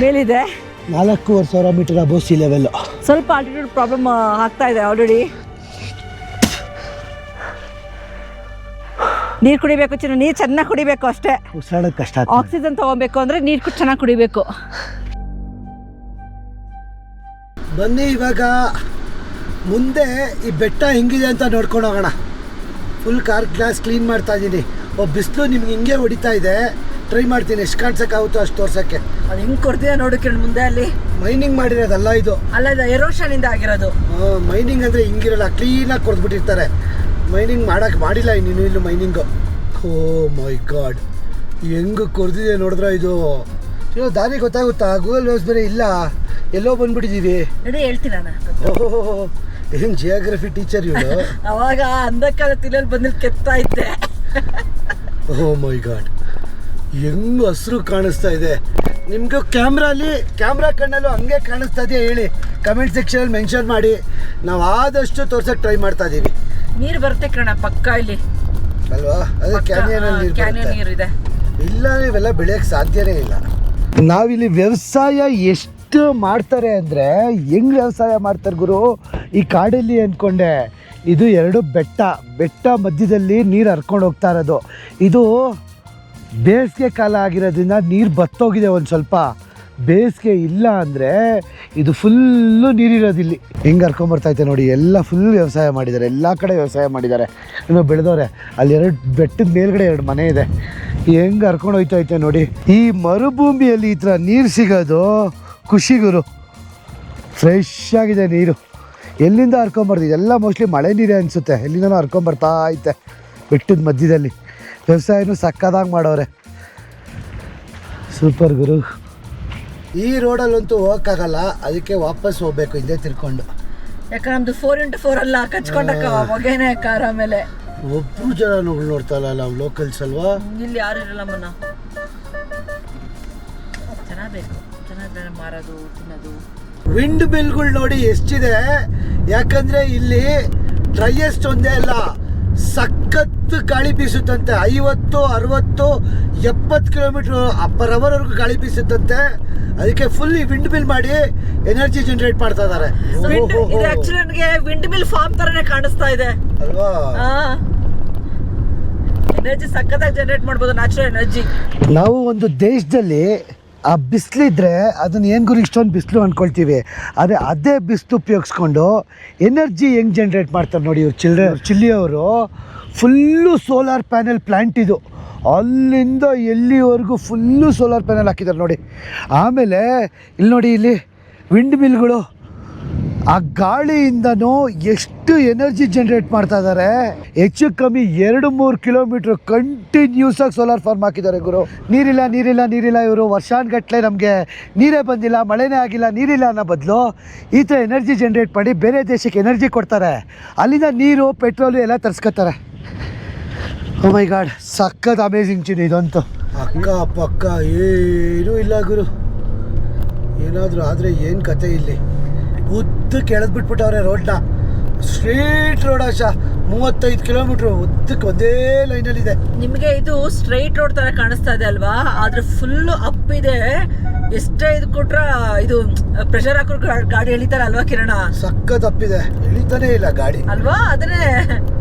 ಮೇಲಿದೆ. 4,500 ಮೀಟರ್ ಅಬೋವ್ ಸಿ ಲೆವೆಲ್. ಸ್ವಲ್ಪ ಆಲ್ಟಿಟ್ಯೂಡ್ ಪ್ರಾಬ್ಲಮ್ ಆಗ್ತಾ ಇದೆ ಆಲ್ರೆಡಿ. ನೀರು ಕುಡಿಬೇಕು ಚಿನ್ನ, ನೀರು ಚೆನ್ನಾಗಿ ಕುಡಿಬೇಕು ಅಷ್ಟೇ. ಉಸಿರಾಡೋದು ಕಷ್ಟ. ಆಕ್ಸಿಜನ್ ತಗೋಬೇಕು ಅಂದರೆ ನೀರು ಚೆನ್ನಾಗಿ ಕುಡಿಬೇಕು. ಬನ್ನಿ ಇವಾಗ ಮುಂದೆ ಈ ಬೆಟ್ಟ ಹೆಂಗಿದೆ ಅಂತ ನೋಡ್ಕೊಂಡು ಹೋಗೋಣ. ಫುಲ್ ಕಾರ್ ಗ್ಲಾಸ್ ಕ್ಲೀನ್ ಮಾಡ್ತಾ ಇದ್ದೀನಿ. ಬಿಸಿಲು ನಿಮ್ಗೆ ಹಿಂಗೆ ಹೊಡಿತಾ ಇದೆ. ಟ್ರೈ ಮಾಡ್ತೀನಿ ಎಷ್ಟು ಕಾಣಿಸೋಕ್ಕಾಗುತ್ತೋ ಅಷ್ಟು ತೋರ್ಸೋಕ್ಕೆ. ಅದು ಹಿಂಗೆ ಕೊಡ್ತೀಯ ನೋಡು ಕಿರಣ್. ಮುಂದೆ ಅಲ್ಲಿ ಮೈನಿಂಗ್ ಮಾಡಿರೋದಲ್ಲ ಇದು, ಅಲ್ಲ ಇದು ಎರೋಷನಿಂದ ಆಗಿರೋದು. ಮೈನಿಂಗ್ ಅಂದರೆ ಹಿಂಗಿರಲ್ಲ, ಕ್ಲೀನಾಗಿ ಕೊಡ್ಬಿಟ್ಟಿರ್ತಾರೆ. ಮೈನಿಂಗ್ ಮಾಡಿಲ್ಲ ಇನ್ನೂ ಇಲ್ಲೂ ಮೈನಿಂಗು. ಓ ಮೈ ಗಾಡ್, ಹೆಂಗೆ ಕೊರ್ದಿದೆ ನೋಡಿದ್ರೆ ಇದು. ದಾರಿ ಗೊತ್ತಾಗುತ್ತಾ? ಗೂಗಲ್ ಮ್ಯಾಪ್ಸ್ ಬೇರೆ ಇಲ್ಲ, ಎಲ್ಲೋ ಬಂದ್ಬಿಟ್ಟಿದ್ದೀವಿ. ನೋಡಿ ಹೇಳ್ತೀನಿ ನಾನು. ಓಹೋ, ಏನು ಜಿಯೋಗ್ರಫಿ ಟೀಚರ್ ಇವಳು. ಅವಾಗ ಅಂಧಕಾಲ ತಿಳಲ್ಲಿ ಬಂದಿಲ್ಲಿ ಕೆತ್ತಾ ಇದ್ದೆ. ಓ ಮೈ ಗಾಡ್, ಹೆಂಗ್ ಹಸಿರು ಕಾಣಿಸ್ತಾ ಇದೆ. ನಿಮಗೂ ಕ್ಯಾಮ್ರಾ ಕಣ್ಣಲ್ಲೂ ಹಂಗೆ ಕಾಣಿಸ್ತಾ ಇದೆಯಾ ಹೇಳಿ, ಕಮೆಂಟ್ ಸೆಕ್ಷನಲ್ಲಿ ಮೆನ್ಷನ್ ಮಾಡಿ. ನಾವು ಆದಷ್ಟು ತೋರ್ಸಕ್ಕೆ ಟ್ರೈ ಮಾಡ್ತಾ ಇದ್ದೀವಿ. ನೀರು ಬರುತ್ತೆ ಕಿರಣ ಪಕ್ಕ ಇಲ್ಲಿ ಅಲ್ವಾ? ಅದೇ ಕ್ಯಾನಿಯನಲ್ಲಿ ನೀರು ಇದೆ. ಇಲ್ಲ ಇವೆಲ್ಲ ಬೆಳೆಯೋಕ್ಕೆ ಸಾಧ್ಯನೇ ಇಲ್ಲ. ನಾವಿಲ್ಲಿ ವ್ಯವಸಾಯ ಎಷ್ಟು ಮಾಡ್ತಾರೆ ಅಂದರೆ, ಹೆಂಗ್ ವ್ಯವಸಾಯ ಮಾಡ್ತಾರೆ ಗುರು ಈ ಕಾಡಲ್ಲಿ ಅಂದ್ಕೊಂಡೆ. ಇದು ಎರಡು ಬೆಟ್ಟ ಮಧ್ಯದಲ್ಲಿ ನೀರು ಹರ್ಕೊಂಡು ಹೋಗ್ತಾ ಇರೋದು. ಇದು ಬೇಸಿಗೆ ಕಾಲ ಆಗಿರೋದ್ರಿಂದ ನೀರು ಬತ್ತೋಗಿದೆ ಒಂದು ಸ್ವಲ್ಪ. ಬೇಸಿಗೆ ಇಲ್ಲ ಅಂದರೆ ಇದು ಫುಲ್ಲು ನೀರಿರೋದಿಲ್ಲಿ. ಹೆಂಗೆ ಹರ್ಕೊಂಬರ್ತೈತೆ ನೋಡಿ, ಎಲ್ಲ ಫುಲ್ ವ್ಯವಸಾಯ ಮಾಡಿದ್ದಾರೆ, ಎಲ್ಲ ಕಡೆ ವ್ಯವಸಾಯ ಮಾಡಿದ್ದಾರೆ, ಇನ್ನು ಬೆಳೆದವ್ರೆ. ಅಲ್ಲಿ ಎರಡು ಬೆಟ್ಟದ ಮೇಲ್ಗಡೆ ಎರಡು ಮನೆ ಇದೆ. ಹೆಂಗೆ ಹರ್ಕೊಂಡು ಹೋಯ್ತೈತೆ ನೋಡಿ. ಈ ಮರುಭೂಮಿಯಲ್ಲಿ ಈ ಥರ ನೀರು ಸಿಗೋದು ಖುಷಿಗುರು. ಫ್ರೆಶ್ ಆಗಿದೆ ನೀರು. ಎಲ್ಲಿಂದ ಹರ್ಕೊಂಬರ್ತೀವಿ, ಎಲ್ಲ ಮೋಸ್ಟ್ಲಿ ಮಳೆ ನೀರೇ ಅನಿಸುತ್ತೆ. ಎಲ್ಲಿಂದನೂ ಹರ್ಕೊಂಬರ್ತಾ ಐತೆ ಬೆಟ್ಟದ ಮಧ್ಯದಲ್ಲಿ. ವ್ಯವಸಾಯನೂ ಸಕ್ಕದಾಗಿ ಮಾಡೋರೆ. ಸೂಪರ್ ಗುರು. ಈ ರೋಡಲ್ಲಂತೂ ಹೋಗೋಕ್ಕಾಗಲ್ಲ, ಅದಕ್ಕೆ ವಾಪಸ್ ಹೋಗ್ಬೇಕು ಹಿಂದೆ ತಿರ್ಕೊಂಡು. ಯಾಕಂದ್ರೆ ನಮ್ದು 4x4 ಅಲ್ಲ, ಕಚ್ಕೊಂಡಕ್ಕ ಹೊಗೆನೆ ಕಾರ ಮೇಲೆ. ಒಬ್ಬರು ಜನ ನೋಡ್ತಾರಲ್ಲ ನಾವು ಲೋಕಲ್ಸ್ ಅಲ್ವಾ. ಇಲ್ಲಿ ಯಾರು ಇರಲ್ಲ ಮನ. ಚೆನ್ನಾಗಬೇಕು, ಚೆನ್ನಾಗಿ ಮಾರೋದು ತಿನ್ನೋದು. ವಿಂಡ್ ಮಿಲ್ಗಳು ನೋಡಿ ಎಷ್ಟಿದೆ. ಯಾಕಂದ್ರೆ ಇಲ್ಲಿ ಡ್ರೈಯೆಸ್ಟ್ ಒಂದೇ ಅಲ್ಲ, ಸಖತ್ತು ಗಾಳಿ ಬೀಸುತ್ತಂತೆ. 50, 60, 70 ಕಿಲೋಮೀಟರ್ ಪರ್ ಅವರ್ವರೆಗೂ ಗಾಳಿ ಬೀಸುತ್ತಂತೆ. ಅದಕ್ಕೆ ಫುಲ್ ವಿಂಡ್ ಮಿಲ್ ಮಾಡಿ ಎನರ್ಜಿ ಜನರೇಟ್ ಮಾಡ್ತಾ ಇದಾರೆ. ಇದು ಆಕ್ಚುಲಿ ನನಗೆ ವಿಂಡ್ ಮಿಲ್ ಫಾರ್ಮ್ ತರನೇ ಕಾಣಿಸ್ತಾ ಇದೆ ಅಲ್ವಾ. ಎನರ್ಜಿ ಸಖತ್ತಾಗಿ ಜನರೇಟ್ ಮಾಡ್ಬೋದು, ನ್ಯಾಚುರಲ್ ಎನರ್ಜಿ. ನಾವು ಒಂದು ದೇಶದಲ್ಲಿ ಆ ಬಿಸಿಲಿದ್ರೆ ಅದನ್ನ ಏನು ಗುರು ಇಷ್ಟೊಂದು ಬಿಸಿಲು ಅಂದ್ಕೊಳ್ತೀವಿ. ಆದರೆ ಅದೇ ಬಿಸಿಲು ಉಪಯೋಗಿಸ್ಕೊಂಡು ಎನರ್ಜಿ ಹೆಂಗೆ ಜನ್ರೇಟ್ ಮಾಡ್ತಾರೆ ನೋಡಿ ಇವ್ರು. ಚಿಲ್ಲಿಯವರು ಫುಲ್ಲು ಸೋಲಾರ್ ಪ್ಯಾನೆಲ್ ಪ್ಲ್ಯಾಂಟ್ ಇದು. ಅಲ್ಲಿಂದ ಎಲ್ಲಿವರೆಗೂ ಫುಲ್ಲು ಸೋಲಾರ್ ಪ್ಯಾನೆಲ್ ಹಾಕಿದ್ದಾರೆ ನೋಡಿ. ಆಮೇಲೆ ಇಲ್ಲಿ ನೋಡಿ, ಇಲ್ಲಿ ವಿಂಡ್ ಮಿಲ್ಗಳು ಆ ಗಾಳಿಯಿಂದನೂ ಎಷ್ಟು ಎನರ್ಜಿ ಜನ್ರೇಟ್ ಮಾಡ್ತಾ ಇದ್ದಾರೆ. ಹೆಚ್ಚು ಕಮ್ಮಿ 2-3 ಕಿಲೋಮೀಟ್ರ್ ಕಂಟಿನ್ಯೂಸ್ ಆಗಿ ಸೋಲಾರ್ ಫಾರ್ಮ್ ಹಾಕಿದ್ದಾರೆ ಗುರು. ನೀರಿಲ್ಲ ಇವರು ವರ್ಷಾನ್ಗಟ್ಲೆ ನಮಗೆ ನೀರೇ ಬಂದಿಲ್ಲ, ಮಳೆನೇ ಆಗಿಲ್ಲ, ನೀರಿಲ್ಲ ಅನ್ನೋ ಬದಲು ಈ ಥರ ಎನರ್ಜಿ ಜನ್ರೇಟ್ ಮಾಡಿ ಬೇರೆ ದೇಶಕ್ಕೆ ಎನರ್ಜಿ ಕೊಡ್ತಾರೆ. ಅಲ್ಲಿಂದ ನೀರು, ಪೆಟ್ರೋಲು ಎಲ್ಲ ತರಿಸ್ಕೊತಾರೆ. ಓ ಮೈ ಗಾಡ್, ಸಖತ್ ಅಮೇಝಿಂಗ್ ಚಿನ್ನ ಇದಂತೂ. ಅಕ್ಕ ಪಕ್ಕ ಏನೂ ಇಲ್ಲ ಗುರು. ಏನಾದರೂ ಆದರೆ ಏನು ಕತೆ ಇಲ್ಲಿ. ಉದ್ದಕ್ಕೆ ಎಳೆದ್ಬಿಟ್ಬಿಟ್ಟವ್ರೆ ರೋಡ್ನ. ಸ್ಟ್ರೇಟ್ ರೋಡ್ ಆಶಾ, 35 ಕಿಲೋಮೀಟ್ರ್ ಉದ್ದಕ್ಕೆ ಒಂದೇ ಲೈನಲ್ಲಿದೆ. ನಿಮಗೆ ಇದು ಸ್ಟ್ರೈಟ್ ರೋಡ್ ತರ ಕಾಣಿಸ್ತಾ ಇದೆ ಅಲ್ವಾ, ಆದ್ರೆ ಫುಲ್ ಅಪ್ ಇದೆ. ಎಷ್ಟೇ ಇದು ಕೊಟ್ರ ಇದು ಪ್ರೆಷರ್ ಹಾಕೋ ಗಾಡಿ ಎಳಿತಾರ ಅಲ್ವಾ ಕಿರಣ. ಸಖತ್ ಅಪ್ಪಿದೆ, ಎಳಿತಾನೆ ಇಲ್ಲ ಗಾಡಿ ಅಲ್ವಾ. ಅದನ್ನೇ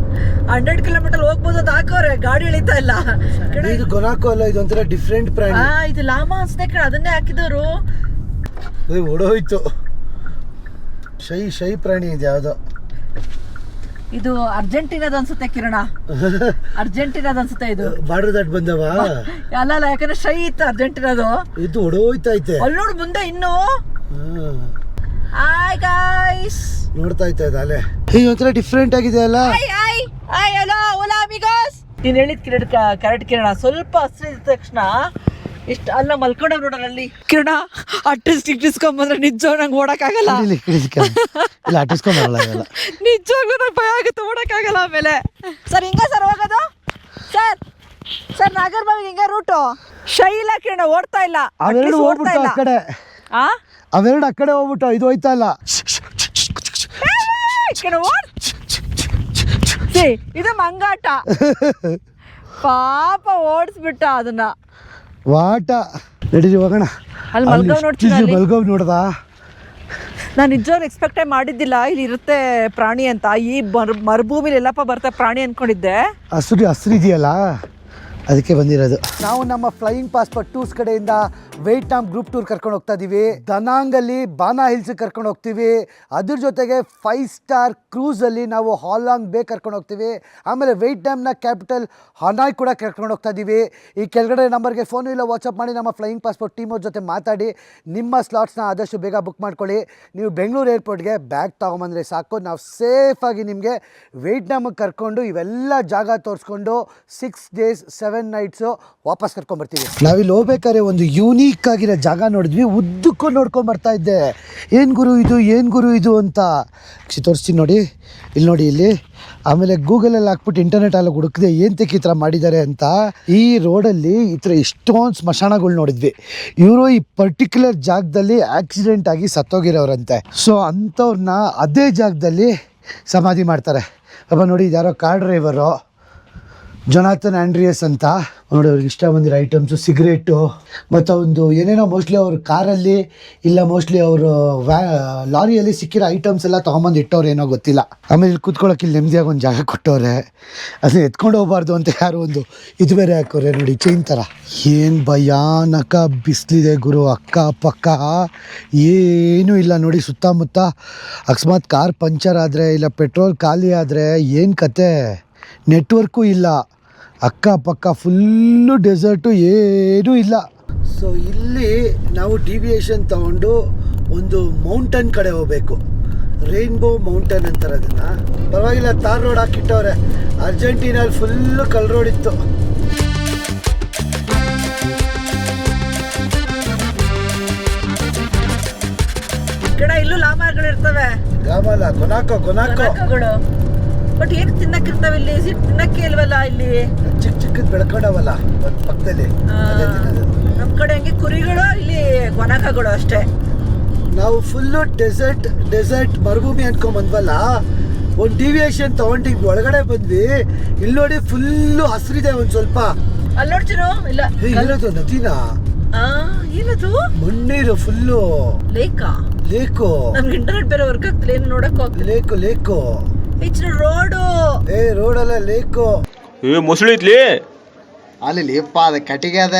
100 ಕಿಲೋಮೀಟರ್ ಹೋಗ್ಬೋದು ಅಂತ ಹಾಕೋರೆ, ಗಾಡಿ ಎಳಿತಾ ಇಲ್ಲ. ಇದು ಗೊನಾಕೋ ಅಲ್ಲ, ಇದೊಂಥರ ಡಿಫ್ರೆಂಟ್ ಪ್ರಾಣಿ. ಇದು ಲಾಮಾ ಅನ್ಸುತ್ತೆ ಕಣ, ಅದನ್ನೇ ಹಾಕಿದವರು. ಓಡೋಯ್ತು. ಶೈ ಪ್ರಾಣಿ ಇದೆ ಯಾವುದೋ. ಇದು ಅರ್ಜೆಂಟೀನಾದ ಅನ್ಸುತ್ತೆ ಕಿರಣ, ಅರ್ಜೆಂಟೀನಾದ ಅನ್ಸುತ್ತೆ ಇದು. ಬಾರ್ಡರ್ ದಾಟ್ ಬಂದವ ಅಲ್ಲ, ಯಾಕಂದ್ರೆ ಶೈ ಇತ್ತು ಅರ್ಜೆಂಟೀನಾದು. ಇದು ಹೊಡೋಯ್ತೈತೆ ಅಲ್ಲಿ ನೋಡು ಮುಂದೆ ಇನ್ನು. ಹಾಯ್ ಗಾಯ್ಸ್, ನೋಡ್ತಾ ಇದ್ದೆ ಅಲ್ಲೇ. ಈ ಒಂಥರ ಡಿಫ್ರೆಂಟ್ ಆಗಿದೆ ಅಲ್ಲ. ಹಲೋ ಓಲಾ ಅಮಿಗೋಸ್. ನೀನ್ ಹೇಳಿದ್ ಕರೆಕ್ಟ್ ಕಿರಣ. ಸ್ವಲ್ಪ ಹಸಿರು ಇದ್ದ ತಕ್ಷಣ ಇಷ್ಟ ಅಲ್ಲ ಮಲ್ಕೊಂಡವ್ ನೋಡಲ್ಲಿ ಕಿರಣ. ಅಟ್ಟಿಸ್ಕೊಂಬಂದ್ರೆ ನಿಜವಾಗ ನಂಗೆ ಓಡಕ್ಕಾಗಲ್ಲ. ಇಲ್ಲ ಅಟ್ಟಿಸ್ಕೊಂಬರಲ್ಲ, ನಿಜವಾಗ್ಲೂ ನಂಗೆ ಭಯ ಆಗುತ್ತೆ, ಓಡಕ್ಕಾಗಲ್ಲ. ಆಮೇಲೆ ಸರ್ ಹಿಂಗ ಸರ್ ಹೋಗೋದು ಸರ್ ನಾಗರ್ಬಾವಿಗೆ ಹಿಂಗ ರೂಟು. ಶೈಲ ಕಿರಣ ಓಡ್ತಾ ಇಲ್ಲ, ಅವೆರಡು ಹೋಗ್ಬಿಟ್ಟು ಆ ಕಡೆ. ಅವೆರಡು ಆ ಕಡೆ ಹೋಗ್ಬಿಟ್ಟು ಇದು ಹೋಯ್ತಾ ಇಲ್ಲ. ಇದು ಮಂಗಾಟ. ಪಾಪ ಓಡಿಸ್ಬಿಟ್ಟ ಅದನ್ನ. ವಾಟ ನಡೀರಿ ಹೋಗೋಣ. ಅಲ್ಲಿ ಮಲ್ಗವ್ ನೋಡ್ದ. ನಾನು ನಿಜವಾಗ್ಲೂ ಎಕ್ಸ್ಪೆಕ್ಟೇ ಮಾಡಿದ್ದಿಲ್ಲ ಇಲ್ಲಿ ಇರುತ್ತೆ ಪ್ರಾಣಿ ಅಂತ. ಈ ಮರುಭೂಮಿಲಿ ಎಲ್ಲಪ್ಪ ಬರ್ತಾ ಪ್ರಾಣಿ ಅನ್ಕೊಂಡಿದ್ದೆ. ಹಸಿರಿದೆಯಲ್ಲ ಅದಕ್ಕೆ ಬಂದಿರೋದು. ನಾವು ನಮ್ಮ ಫ್ಲೈಯಿಂಗ್ ಪಾಸ್ಪೋರ್ಟ್ ಟೂರ್ಸ್ ಕಡೆಯಿಂದ ವಿಯೆಟ್ನಾಂ ಗ್ರೂಪ್ ಟೂರ್ ಕರ್ಕೊಂಡು ಹೋಗ್ತಾ ಇದ್ದೀವಿ. ದನಾಂಗಲ್ಲಿ ಬಾನಾ ಹಿಲ್ಸ್ ಕರ್ಕೊಂಡು ಹೋಗ್ತೀವಿ. ಅದ್ರ ಜೊತೆಗೆ 5 ಸ್ಟಾರ್ ಕ್ರೂಸಲ್ಲಿ ನಾವು ಹಾಲಾಂಗ್ ಬೇ ಕರ್ಕೊಂಡು ಹೋಗ್ತೀವಿ. ಆಮೇಲೆ ವಿಯೆಟ್ನಾಂನ ಕ್ಯಾಪಿಟಲ್ ಹನಾಯ್ ಕೂಡ ಕರ್ಕೊಂಡು ಹೋಗ್ತಾ ಇದ್ದೀವಿ. ಈ ಕೆಳಗಡೆ ನಂಬರ್ಗೆ ಫೋನು ಇಲ್ಲ ವಾಟ್ಸಪ್ ಮಾಡಿ ನಮ್ಮ ಫ್ಲೈಯಿಂಗ್ ಪಾಸ್ಪೋರ್ಟ್ ಟೀಮ್ ಅವ್ರ ಜೊತೆ ಮಾತಾಡಿ ನಿಮ್ಮ ಸ್ಲಾಟ್ಸ್ನ ಆದಷ್ಟು ಬೇಗ ಬುಕ್ ಮಾಡ್ಕೊಳ್ಳಿ. ನೀವು ಬೆಂಗಳೂರು ಏರ್ಪೋರ್ಟ್ಗೆ ಬ್ಯಾಗ್ ತೊಗೊಂಬಂದರೆ ಸಾಕು, ನಾವು ಸೇಫಾಗಿ ನಿಮಗೆ ವಿಯೆಟ್ನಾಮಿಗೆ ಕರ್ಕೊಂಡು ಇವೆಲ್ಲ ಜಾಗ ತೋರಿಸ್ಕೊಂಡು 6 days 7 nights ವಾಪಸ್ ಕರ್ಕೊಂಡ್ಬರ್ತೀವಿ. ನಾವಿಲ್ಲಿ ಹೋಗ್ಬೇಕಾದ್ರೆ ಒಂದು ಯೂನಿಕ್ ಆಗಿರೋ ಜಾಗ ನೋಡಿದ್ವಿ. ಉದ್ದಕ್ಕೂ ನೋಡ್ಕೊಂಡು ಬರ್ತಾ ಇದ್ದೆ, ಏನು ಗುರು ಇದು ಅಂತ. ತೋರಿಸ್ತೀನಿ ನೋಡಿ, ಇಲ್ಲಿ ನೋಡಿ ಇಲ್ಲಿ. ಆಮೇಲೆ ಗೂಗಲಲ್ಲಿ ಹಾಕ್ಬಿಟ್ಟು ಇಂಟರ್ನೆಟಲ್ಲಿ ಹುಡುಕಿದೆ ಏನಕ್ಕೆ ಈ ಥರ ಮಾಡಿದ್ದಾರೆ ಅಂತ. ಈ ರೋಡಲ್ಲಿ ಈ ಥರ ಎಷ್ಟೊಂದು ಸ್ಮಶಾನಗಳು ನೋಡಿದ್ವಿ. ಇವರು ಈ ಪರ್ಟಿಕ್ಯುಲರ್ ಜಾಗದಲ್ಲಿ ಆಕ್ಸಿಡೆಂಟ್ ಆಗಿ ಸತ್ತೋಗಿರೋರಂತೆ. ಸೊ ಅಂಥವ್ರನ್ನ ಅದೇ ಜಾಗದಲ್ಲಿ ಸಮಾಧಿ ಮಾಡ್ತಾರೆ. ಪಾಪ ನೋಡಿ, ಯಾರೋ ಕಾರ್ ಡ್ರೈವರು ಜೊನಾಥನ್ ಆಂಡ್ರಿಯಸ್ ಅಂತ ನೋಡಿ, ಅವ್ರಿಗೆ ಇಷ್ಟ ಬಂದಿರೋ ಐಟಮ್ಸು, ಸಿಗರೇಟು ಮತ್ತು ಒಂದು ಏನೇನೋ ಮೋಸ್ಟ್ಲಿ ಅವ್ರ ಕಾರಲ್ಲಿ ಇಲ್ಲ ಮೋಸ್ಟ್ಲಿ ಅವರು ಲಾರಿಯಲ್ಲಿ ಸಿಕ್ಕಿರೋ ಐಟಮ್ಸ್ ಎಲ್ಲ ತೊಗೊಂಬಂದು ಇಟ್ಟವ್ರು ಏನೋ ಗೊತ್ತಿಲ್ಲ. ಆಮೇಲೆ ಇಲ್ಲಿ ಕೂತ್ಕೊಳ್ಳೋಕೆ ಇಲ್ಲಿ ನೆಮ್ಮದಿಯಾಗಿ ಒಂದು ಜಾಗ ಕೊಟ್ಟವ್ರೆ, ಅದನ್ನ ಎತ್ಕೊಂಡು ಹೋಗ್ಬಾರ್ದು ಅಂತ ಯಾರು ಒಂದು ಇದು ಬೇರೆ ಹಾಕೋರೆ ನೋಡಿ, ಚೈನ್ ಥರ. ಏನು ಭಯಾನಕ ಬಿಸಿಲಿದೆ ಗುರು, ಅಕ್ಕ ಪಕ್ಕ ಏನೂ ಇಲ್ಲ ನೋಡಿ ಸುತ್ತಮುತ್ತ. ಅಕಸ್ಮಾತ್ ಕಾರ್ ಪಂಚರ್ ಆದರೆ ಇಲ್ಲ ಪೆಟ್ರೋಲ್ ಖಾಲಿ ಆದರೆ ಏನು ಕತೆ, ನೆಟ್ವರ್ಕು ಇಲ್ಲ, ಅಕ್ಕಪಕ್ಕ ಫುಲ್ಲು ಡೆಸರ್ಟು, ಏನೂ ಇಲ್ಲ. ಸೊ ಇಲ್ಲಿ ನಾವು ಡಿವಿಯೇಷನ್ ತಗೊಂಡು ಒಂದು ಮೌಂಟನ್ ಕಡೆ ಹೋಗಬೇಕು, ರೈನ್ಬೋ ಮೌಂಟನ್ ಅಂತಾರೆ ಅದನ್ನು. ಪರವಾಗಿಲ್ಲ, ತಾರ್ ರೋಡ್ ಹಾಕಿಟ್ಟವ್ರೆ. ಅರ್ಜೆಂಟೀನಲ್ಲಿ ಫುಲ್ಲು ಕಲ್ ರೋಡ್ ಇತ್ತು. ಇಲ್ಲೂ ಲಾಮಾರ್ಗಳಿರ್ತವೆ, ಗಾಮಲ್ಲ ಕೊನಾಕೋ. ಬಟ್ ಏನು ತಿನ್ನಕ್ಕಿರ್ತಾವೆ ಇಲ್ಲಿ, ತಿನ್ನಕ್ಕೆ ಇಲ್ವಲ್ಲ ಇಲ್ಲಿ. ಚಿಕ್ಕದ್ ಬೆಳ್ಕೊಂಡವಲ್ಲ ಒಂದು ಪಕ್ಕದಲ್ಲಿ, ನಮ್ಮ ಕಡೆ ಹಂಗೆ ಕುರಿಗಳು, ಇಲ್ಲಿ ಕೊನಾಕಗಳು ಅಷ್ಟೇ. ನಾವು ಫುಲ್ಲು ಡೆಸರ್ಟ್ ಮರುಭೂಮಿ ಅನ್ಕೊಂಡ್ ಬಂದ್ವಲ್ಲ, ಒಂದು ಡಿವಿಯೇಷನ್ ತಗೊಂಡು ಒಳಗಡೆ ಬಂದ್ವಿ. ಇಲ್ಲಿ ನೋಡಿ ಫುಲ್ಲು ಹಸಿರಿದೆ ಒಂದು ಸ್ವಲ್ಪ. ಅಲ್ಲಿ ನೋಡ್ತೀನೋ ಇಲ್ಲ ಏನದು ನದಿನಾ? ಏನದು ಮಣ್ಣೀರು ಫುಲ್ಲು. ಲೇಕು ನಮ್ಗೆ ಇಂಟರ್ನೆಟ್ ಬೇರೆ ವರ್ಕ್ ಆಗ್ತಿಲ್ಲ, ಏನು ನೋಡಕ್ ಹೋಗ್ತಿಲ್ಲ. Lake road. ರೋಡ್ ಅಲ್ಲ, ಲೇಕು. ಮೊಸಳಿ ಐತ್ಲಿ ಅಲ್ಲಿ ಅದ ಕಟ್ಟಿಗೆ ಅದ,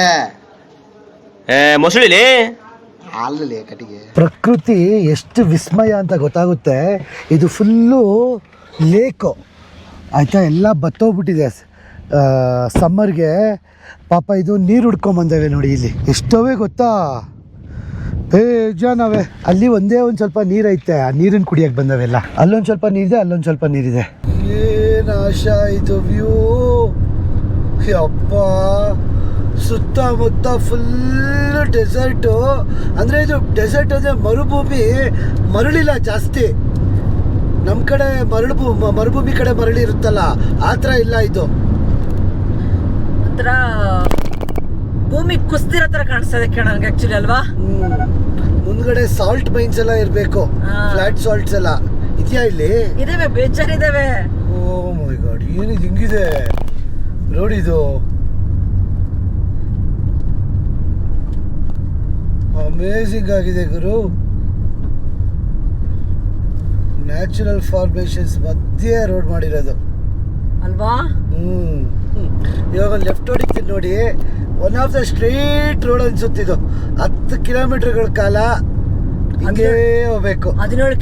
ಮೊಸಳಿಲಿ ಅಲ್ಲಿ ಕಟ್ಟಿಗೆ. ಪ್ರಕೃತಿ ಎಷ್ಟು ವಿಸ್ಮಯ ಅಂತ ಗೊತ್ತಾಗುತ್ತೆ. ಇದು ಫುಲ್ಲು ಲೇಕು ಆಯ್ತಾ, ಎಲ್ಲ ಬತ್ತೋಗ್ಬಿಟ್ಟಿದೆ ಸಮ್ಮರ್ಗೆ. ಪಾಪ ಇದು ನೀರು ಹುಡ್ಕೊಂಬಂದವೆ ನೋಡಿ, ಇಲ್ಲಿ ಎಷ್ಟೋವೆ ಗೊತ್ತಾ, ಬೇಜಾನವೆ. ಅಲ್ಲಿ ಒಂದೇ ಒಂದು ಸ್ವಲ್ಪ ನೀರೈತೆ, ಆ ನೀರನ್ನು ಕುಡಿಯಕ್ಕೆ ಬಂದವೆಲ್ಲ. ಅಲ್ಲೊಂದು ಸ್ವಲ್ಪ ನೀರಿದೆ, ಅಲ್ಲೊಂದು ಸ್ವಲ್ಪ ನೀರಿದೆ. ಏನು ಆಶಾ ಇದು ವ್ಯೂ, ಅಪ್ಪ ಸುತ್ತಮುತ್ತ ಫುಲ್ ಡೆಸರ್ಟು. ಅಂದರೆ ಇದು ಡೆಸರ್ಟ್ ಅಂದರೆ ಮರುಭೂಮಿ, ಮರಳಿಲ್ಲ ಜಾಸ್ತಿ. ನಮ್ಮ ಕಡೆ ಮರುಭೂಮಿ ಕಡೆ ಮರಳಿ ಇರುತ್ತಲ್ಲ, ಆ ಥರ ಇಲ್ಲ ಇದು. ಒಂಥರ ಭೂಮಿ ಕುಸ್ತಿರೋ ಥರ ಕಾಣಿಸ್ತದೆ ನನಗೆ ಆ್ಯಕ್ಚುಲಿ ಅಲ್ವಾ. ಮುಂದ್ಗಡೆ ಸಾಲ್ಟ್ ಮೈನ್ಸ್ ಎಲ್ಲ ಇರಬೇಕು, ಫ್ಲಾಟ್ ಸಾಲ್ಟ್ಸ್ ಎಲ್ಲ ಇದೆಯಾ ಇಲ್ಲಿ? ಇದಾವೆ, ಬೇಜಾರಿದಾವೆ. ಓ ಮೈ ಗಾಡ್, ಏನಿದು ಹಿಂಗಿದೆ ನೋಡಿ ಇದು. ಅಮೇಝಿಂಗ್ ಆಗಿದೆ ಗುರು. ನ್ಯಾಚುರಲ್ ಫಾರ್ಮೇಶನ್ಸ್ ಮಧ್ಯೆ ರೋಡ್ ಮಾಡಿರೋದು ಅಲ್ವಾ. ಇವಾಗ ಲೆಫ್ಟ್ ಹೊಡಿತೀನಿ ನೋಡಿ, one of the straight road ಅನ್ಸುತ್ತಿದ್ದು. 10 ಕಿಲೋಮೀಟರ್ಗಳ ಕಾಲ ಹಿಂಗೇ ಹೋಗ್ಬೇಕು. 17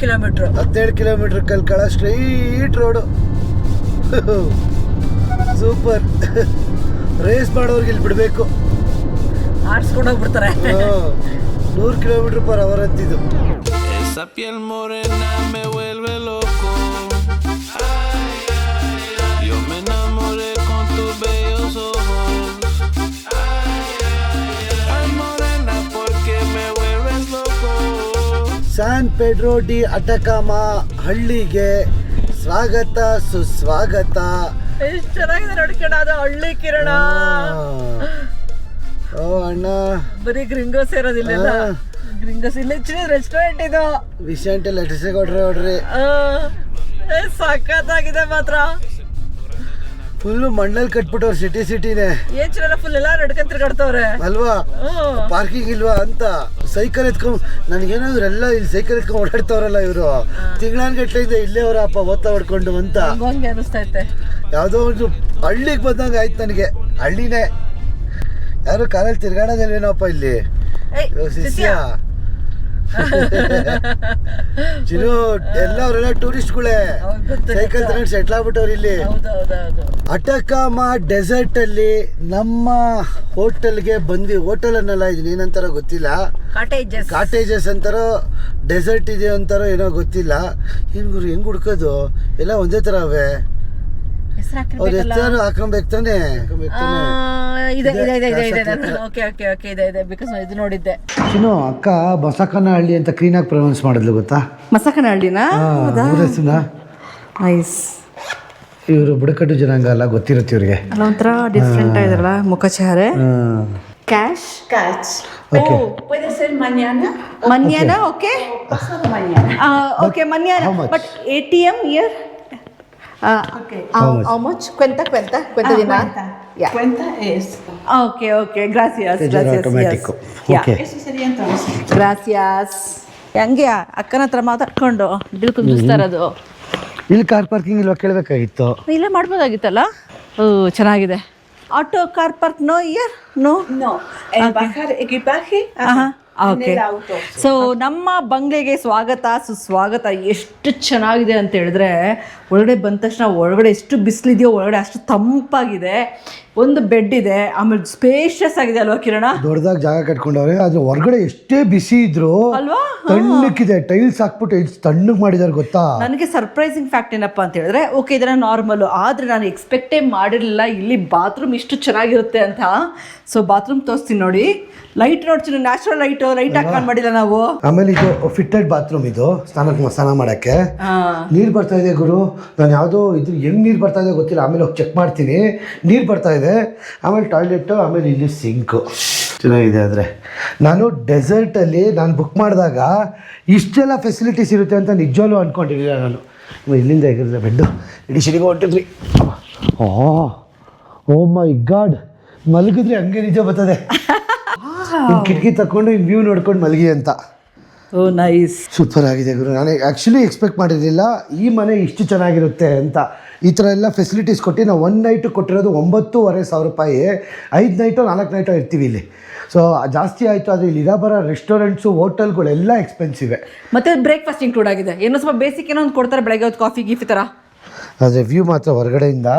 ಕಿಲೋಮೀಟರ್ ಕಾಲ ಸ್ಟ್ರೈಟ್ ರೋಡು. ಸೂಪರ್. ರೇಸ್ ಮಾಡೋರ್ಗೆ ಇಲ್ಲಿ ಬಿಡಬೇಕು, ಆಡ್ಸ್ಕೊಂಡು ಹೋಗ್ಬಿಡ್ತಾರೆ. 100 km/h ಅಂತಿದ್ದು. Esa piel morena me vuelve loco. Yo me enamoré con tus bellos ojos. Ay, morena, porque me vuelves loco. San Pedro de Atacama ಹಳ್ಳಿಗೆ ಸ್ವಾಗತ ಸುಸ್ವಾಗತ. ಎಷ್ಟು ಚೆನ್ನಾಗಿದೆ ನೋಡ್ಕೋಣ, ಅದು ಹಳ್ಳಿ ಕಿರಣ. ಓ ಅಣ್ಣ, ಬರೀ ಗ್ರಿಂಗೋಸ್ ಇರೋದಿಲ್ಲ, ಗ್ರಿಂಗೋಸ್ ಇಲ್ಲ. ರೆಸ್ಟೋರೆಂಟ್ ಇದು ವಿಷೆಂಟ್ ಲೆಟರ್ಸ್ ಕೊಡ್ರಿ ನೋಡ್ರಿ, ಸಖತ್ತಾಗಿದೆ ಮಾತ್ರ. ಫುಲ್ಲು ಮಣ್ಣಲ್ಲಿ ಕಟ್ಬಿಟ್ಟವ್ರು, ಸಿಟಿನೇ. ಏನ್ ಚೆನ್ನಾಗಿ ಫುಲ್ ಎಲ್ಲ ನಡ್ಕೊಂಡ್ ತಿರ್ಗಾಡ್ತವ್ರೆ ಅಲ್ವಾ. ಪಾರ್ಕಿಂಗ್ ಇಲ್ವಾ ಅಂತ ಸೈಕಲ್ ಎತ್ಕೊಂಡ್, ನನಗೇನಾದ್ರು ಎಲ್ಲ ಇಲ್ಲಿ ಸೈಕಲ್ ಎತ್ಕೊಂಡ್ ಓಡಾಡ್ತವ್ರಲ್ಲ ಇವರು. ತಿಂಗಳಾನ್ಗಟ್ಲೆಯಿಂದ ಇಲ್ಲೇ ಅವರಪ್ಪ ಓದ್ತಾ ಹೊಡ್ಕೊಂಡು ಅಂತ ಹಂಗೆ ಅನಿಸ್ತೈತೆ. ಯಾವುದೋ ಒಂದು ಹಳ್ಳಿಗೆ ಬಂದಂಗೆ ಆಯ್ತು ನನಗೆ. ಹಳ್ಳಿನೇ, ಯಾರು ಕಾರಲ್ಲಿ ತಿರ್ಗಾಡೋದೇನಪ್ಪ ಇಲ್ಲಿ. ಶಿಷ್ಯ ಚಿರು ಎಲ್ಲ ಅವರೆಲ್ಲ ಟೂರಿಸ್ಟ್ಗಳೇ, ಸೈಕಲ್ ತಗೊಂಡು ಸೆಟ್ಲ್ ಆಗ್ಬಿಟ್ಟವ್ರು ಇಲ್ಲಿ. ಅಟಕಾಮಾ ಡೆಸರ್ಟ್ ಅಲ್ಲಿ ನಮ್ಮ ಹೋಟೆಲ್ಗೆ ಬಂದ್ವಿ. ಹೋಟೆಲ್ ಅನ್ನಲ್ಲ, ಇದನ್ನ ಏನಂತಾರೋ ಗೊತ್ತಿಲ್ಲ, ಕಾಟೇಜಸ್ ಅಂತಾರೋ ಡೆಸರ್ಟ್ ಇದೆ ಅಂತಾರೋ ಏನೋ ಗೊತ್ತಿಲ್ಲ. ಏನ್ ಗುರು, ಹೆಂಗ್ ಹುಡ್ಕೋದು? ಎಲ್ಲ ಒಂದೇ ತರ ಅವೆ. ಅವ್ರ ಹೆಸರು ಹಾಕೊಬೇಕು ತಾನೆ. ಚಿನ್ನು ಅಕ್ಕ ಮಸಕನಹಳ್ಳಿ ಅಂತ ಕ್ಲೀನ್ ಆಗಿ ಪ್ರೊನೌನ್ಸ್ ಮಾಡಿದ್ಲು ಗೊತ್ತಾ? ಮಸಕನಹಳ್ಳಿನಾ? ಇವರು ಬುಡಕಟ್ಟು ಜನಾಂಗ ಅಲ್ಲ, ಗೊತ್ತಿರುತ್ತೆ ಇವ್ರಿಗೆ. ಒಂಥರ ಡಿಫ್ರೆಂಟ್ ಆಗಿರಲ್ಲ ಮುಖಚಹರೆ. Cash okay, Puede ser mañana. Mañana, okay? Pasado mañana. Okay, mañana. How much? But ATM here? How much? Cuenta dinar. Yeah. Cuenta es. Okay. Gracias. automático. Yes. Okay. Eso sería entonces. Gracias. ಹಂಗೆ ಅಕ್ಕನ ಹತ್ರ ಮಾತಾಡ್ಕೊಂಡು ಡೀಲ್ ಕುಂದಿಸ್ತಾ ಇರೋದು. ಇಲ್ಲಿ ಕಾರ್ ಪಾರ್ಕಿಂಗ್ ಇಲ್ವಾ ಕೇಳಬೇಕಾಗಿತ್ತು. ಇಲ್ಲೇ ಮಾಡ್ಬೋದಾಗಿತ್ತಲ್ಲ. ಚೆನ್ನಾಗಿದೆ. Auto car park no year no. No, bajar equipaje en el auto. So ನಮ್ಮ ಬಂಗ್ಲೆಗೆ ಸುಸ್ವಾಗತ. ಎಷ್ಟು ಚೆನ್ನಾಗಿದೆ ಅಂತ ಹೇಳಿದ್ರೆ, ಒಳಗಡೆ ಬಂದ ತಕ್ಷಣ ಒಳಗಡೆ ಎಷ್ಟು ಬಿಸಿಲಿದೆಯೋ, ಒಳಗಡೆ ಅಷ್ಟು ತಂಪಾಗಿದೆ. ಒಂದು ಬೆಡ್ ಇದೆ, ಆಮೇಲೆ ಸ್ಪೇಷಿಯಸ್ ಆಗಿದೆ ಅಲ್ವಾ ಕಿರಣ? ದೊಡ್ಡದಾಗಿ ಜಾಗ ಕಟ್ಕೊಂಡವ್ರೆ. ಆದ್ರೆ ಹೊರಗಡೆ ಎಷ್ಟೇ ಬಿಸಿ ಇದ್ರು ಅಲ್ವಾ? ತಣ್ಣಕ್ಕಿದೆ. ಟೈಲ್ಸ್ ಹಾಕ್ಬಿಟ್ಟು ಎಷ್ಟು ತಣ್ಣಗೆ ಮಾಡಿದಾರೆ ಗೊತ್ತಾ? ನನಗೆ ಸರ್ಪ್ರೈಸಿಂಗ್ ಫ್ಯಾಕ್ಟ್ ಏನಪ್ಪ ಅಂತ ಹೇಳಿದ್ರೆ, ಓಕೆ ಇದನ್ನ ನಾರ್ಮಲ್, ಆದ್ರೆ ನಾನು ಎಕ್ಸ್ಪೆಕ್ಟೇ ಮಾಡಿರಲಿಲ್ಲ ಇಲ್ಲಿ ಬಾತ್ರೂಮ್ ಇಷ್ಟು ಚೆನ್ನಾಗಿರುತ್ತೆ ಅಂತ. ಸೊ ಬಾತ್ರೂಮ್ ತೋರಿಸ್ತೀನಿ ನೋಡಿ. ಲೈಟ್ ನೋಡ್ತೀನಿ, ನ್ಯಾಚುರಲ್ ಲೈಟ್ ಹಾಕೊಂಡು ಮಾಡಿಲ್ಲ ನಾವು. ಆಮೇಲೆ ಇದು ಫಿಟ್ಟೆಡ್ ಬಾತ್ರೂಮ್, ಇದು ಸ್ನಾನ ಮಾಡಕ್ಕೆ. ನೀರ್ ಬರ್ತಾ ಇದೆ ಗುರು. ನಾನು ಯಾವುದೋ ಇದು ಹೆಂಗ್ ನೀರ್ ಬರ್ತಾ ಇದೆ ಗೊತ್ತಿಲ್ಲ, ಆಮೇಲೆ ಹೋಗಿ ಚೆಕ್ ಮಾಡ್ತೀನಿ. ನೀರ್ ಬರ್ತಾ ಇದೆ, ಆಮೇಲೆ ಟಾಯ್ಲೆಟ್, ಆಮೇಲೆ ಇಲ್ಲಿ ಸಿಂಕ್ ಚೆನ್ನಾಗಿದೆ. ಆದರೆ ನಾನು ಡೆಸರ್ಟಲ್ಲಿ ನಾನು ಬುಕ್ ಮಾಡಿದಾಗ ಇಷ್ಟೆಲ್ಲ ಫೆಸಿಲಿಟೀಸ್ ಇರುತ್ತೆ ಅಂತ ನಿಜವೂ ಅಂದ್ಕೊಂಡಿರಲಿಲ್ಲ ನಾನು. ಇಲ್ಲಿಂದ ಹೇಗಿರಲಿಲ್ಲ ಬೆಡ್ಡು ಇಡೀ ಶಿಡಿಗೆ ಹೊಂಟಿದ್ರಿ. ಓ ಮೈ ಗಾಡ್, ಮಲಗಿದ್ರೆ ಹಂಗೆ ನಿಜ ಬರ್ತದೆ. ಕಿಟಕಿ ತಕೊಂಡು ವ್ಯೂ ನೋಡ್ಕೊಂಡು ಮಲಗಿ ಅಂತ. ಓ ನೈಸ್, ಸೂಪರ್ ಆಗಿದೆ ಗುರು. ನಾನು ಆ್ಯಕ್ಚುಲಿ ಎಕ್ಸ್ಪೆಕ್ಟ್ ಮಾಡಿರಲಿಲ್ಲ ಈ ಮನೆ ಇಷ್ಟು ಚೆನ್ನಾಗಿರುತ್ತೆ ಅಂತ. ಈ ಥರ ಎಲ್ಲ ಫೆಸಿಲಿಟೀಸ್ ಕೊಟ್ಟು ನಾವು 1 ನೈಟು ಕೊಟ್ಟಿರೋದು 9,500 ರೂಪಾಯಿ. 5 ನೈಟೋ 4 ನೈಟೋ ಇರ್ತೀವಿ ಇಲ್ಲಿ. ಸೊ ಜಾಸ್ತಿ ಆಯಿತು. ಆದರೆ ಇಲ್ಲಿ ಇರೋ ರೆಸ್ಟೋರೆಂಟ್ಸು ಹೋಟೆಲ್ಗಳೆಲ್ಲ ಎಕ್ಸ್ಪೆನ್ಸಿವೆ. ಮತ್ತೆ ಬ್ರೇಕ್ಫಾಸ್ಟ್ ಇನ್ಕ್ಲೂಡ್ ಆಗಿದೆ. ಏನೋ ಸ್ವಲ್ಪ ಬೇಸಿಕ್ ಏನೋ ಒಂದು ಕೊಡ್ತಾರೆ ಬೆಳಗ್ಗೆ ಹೊತ್ತು, ಕಾಫಿ ಗೀಫಿ ಥರ. ಆದರೆ ವ್ಯೂ ಮಾತ್ರ ಹೊರಗಡೆಯಿಂದ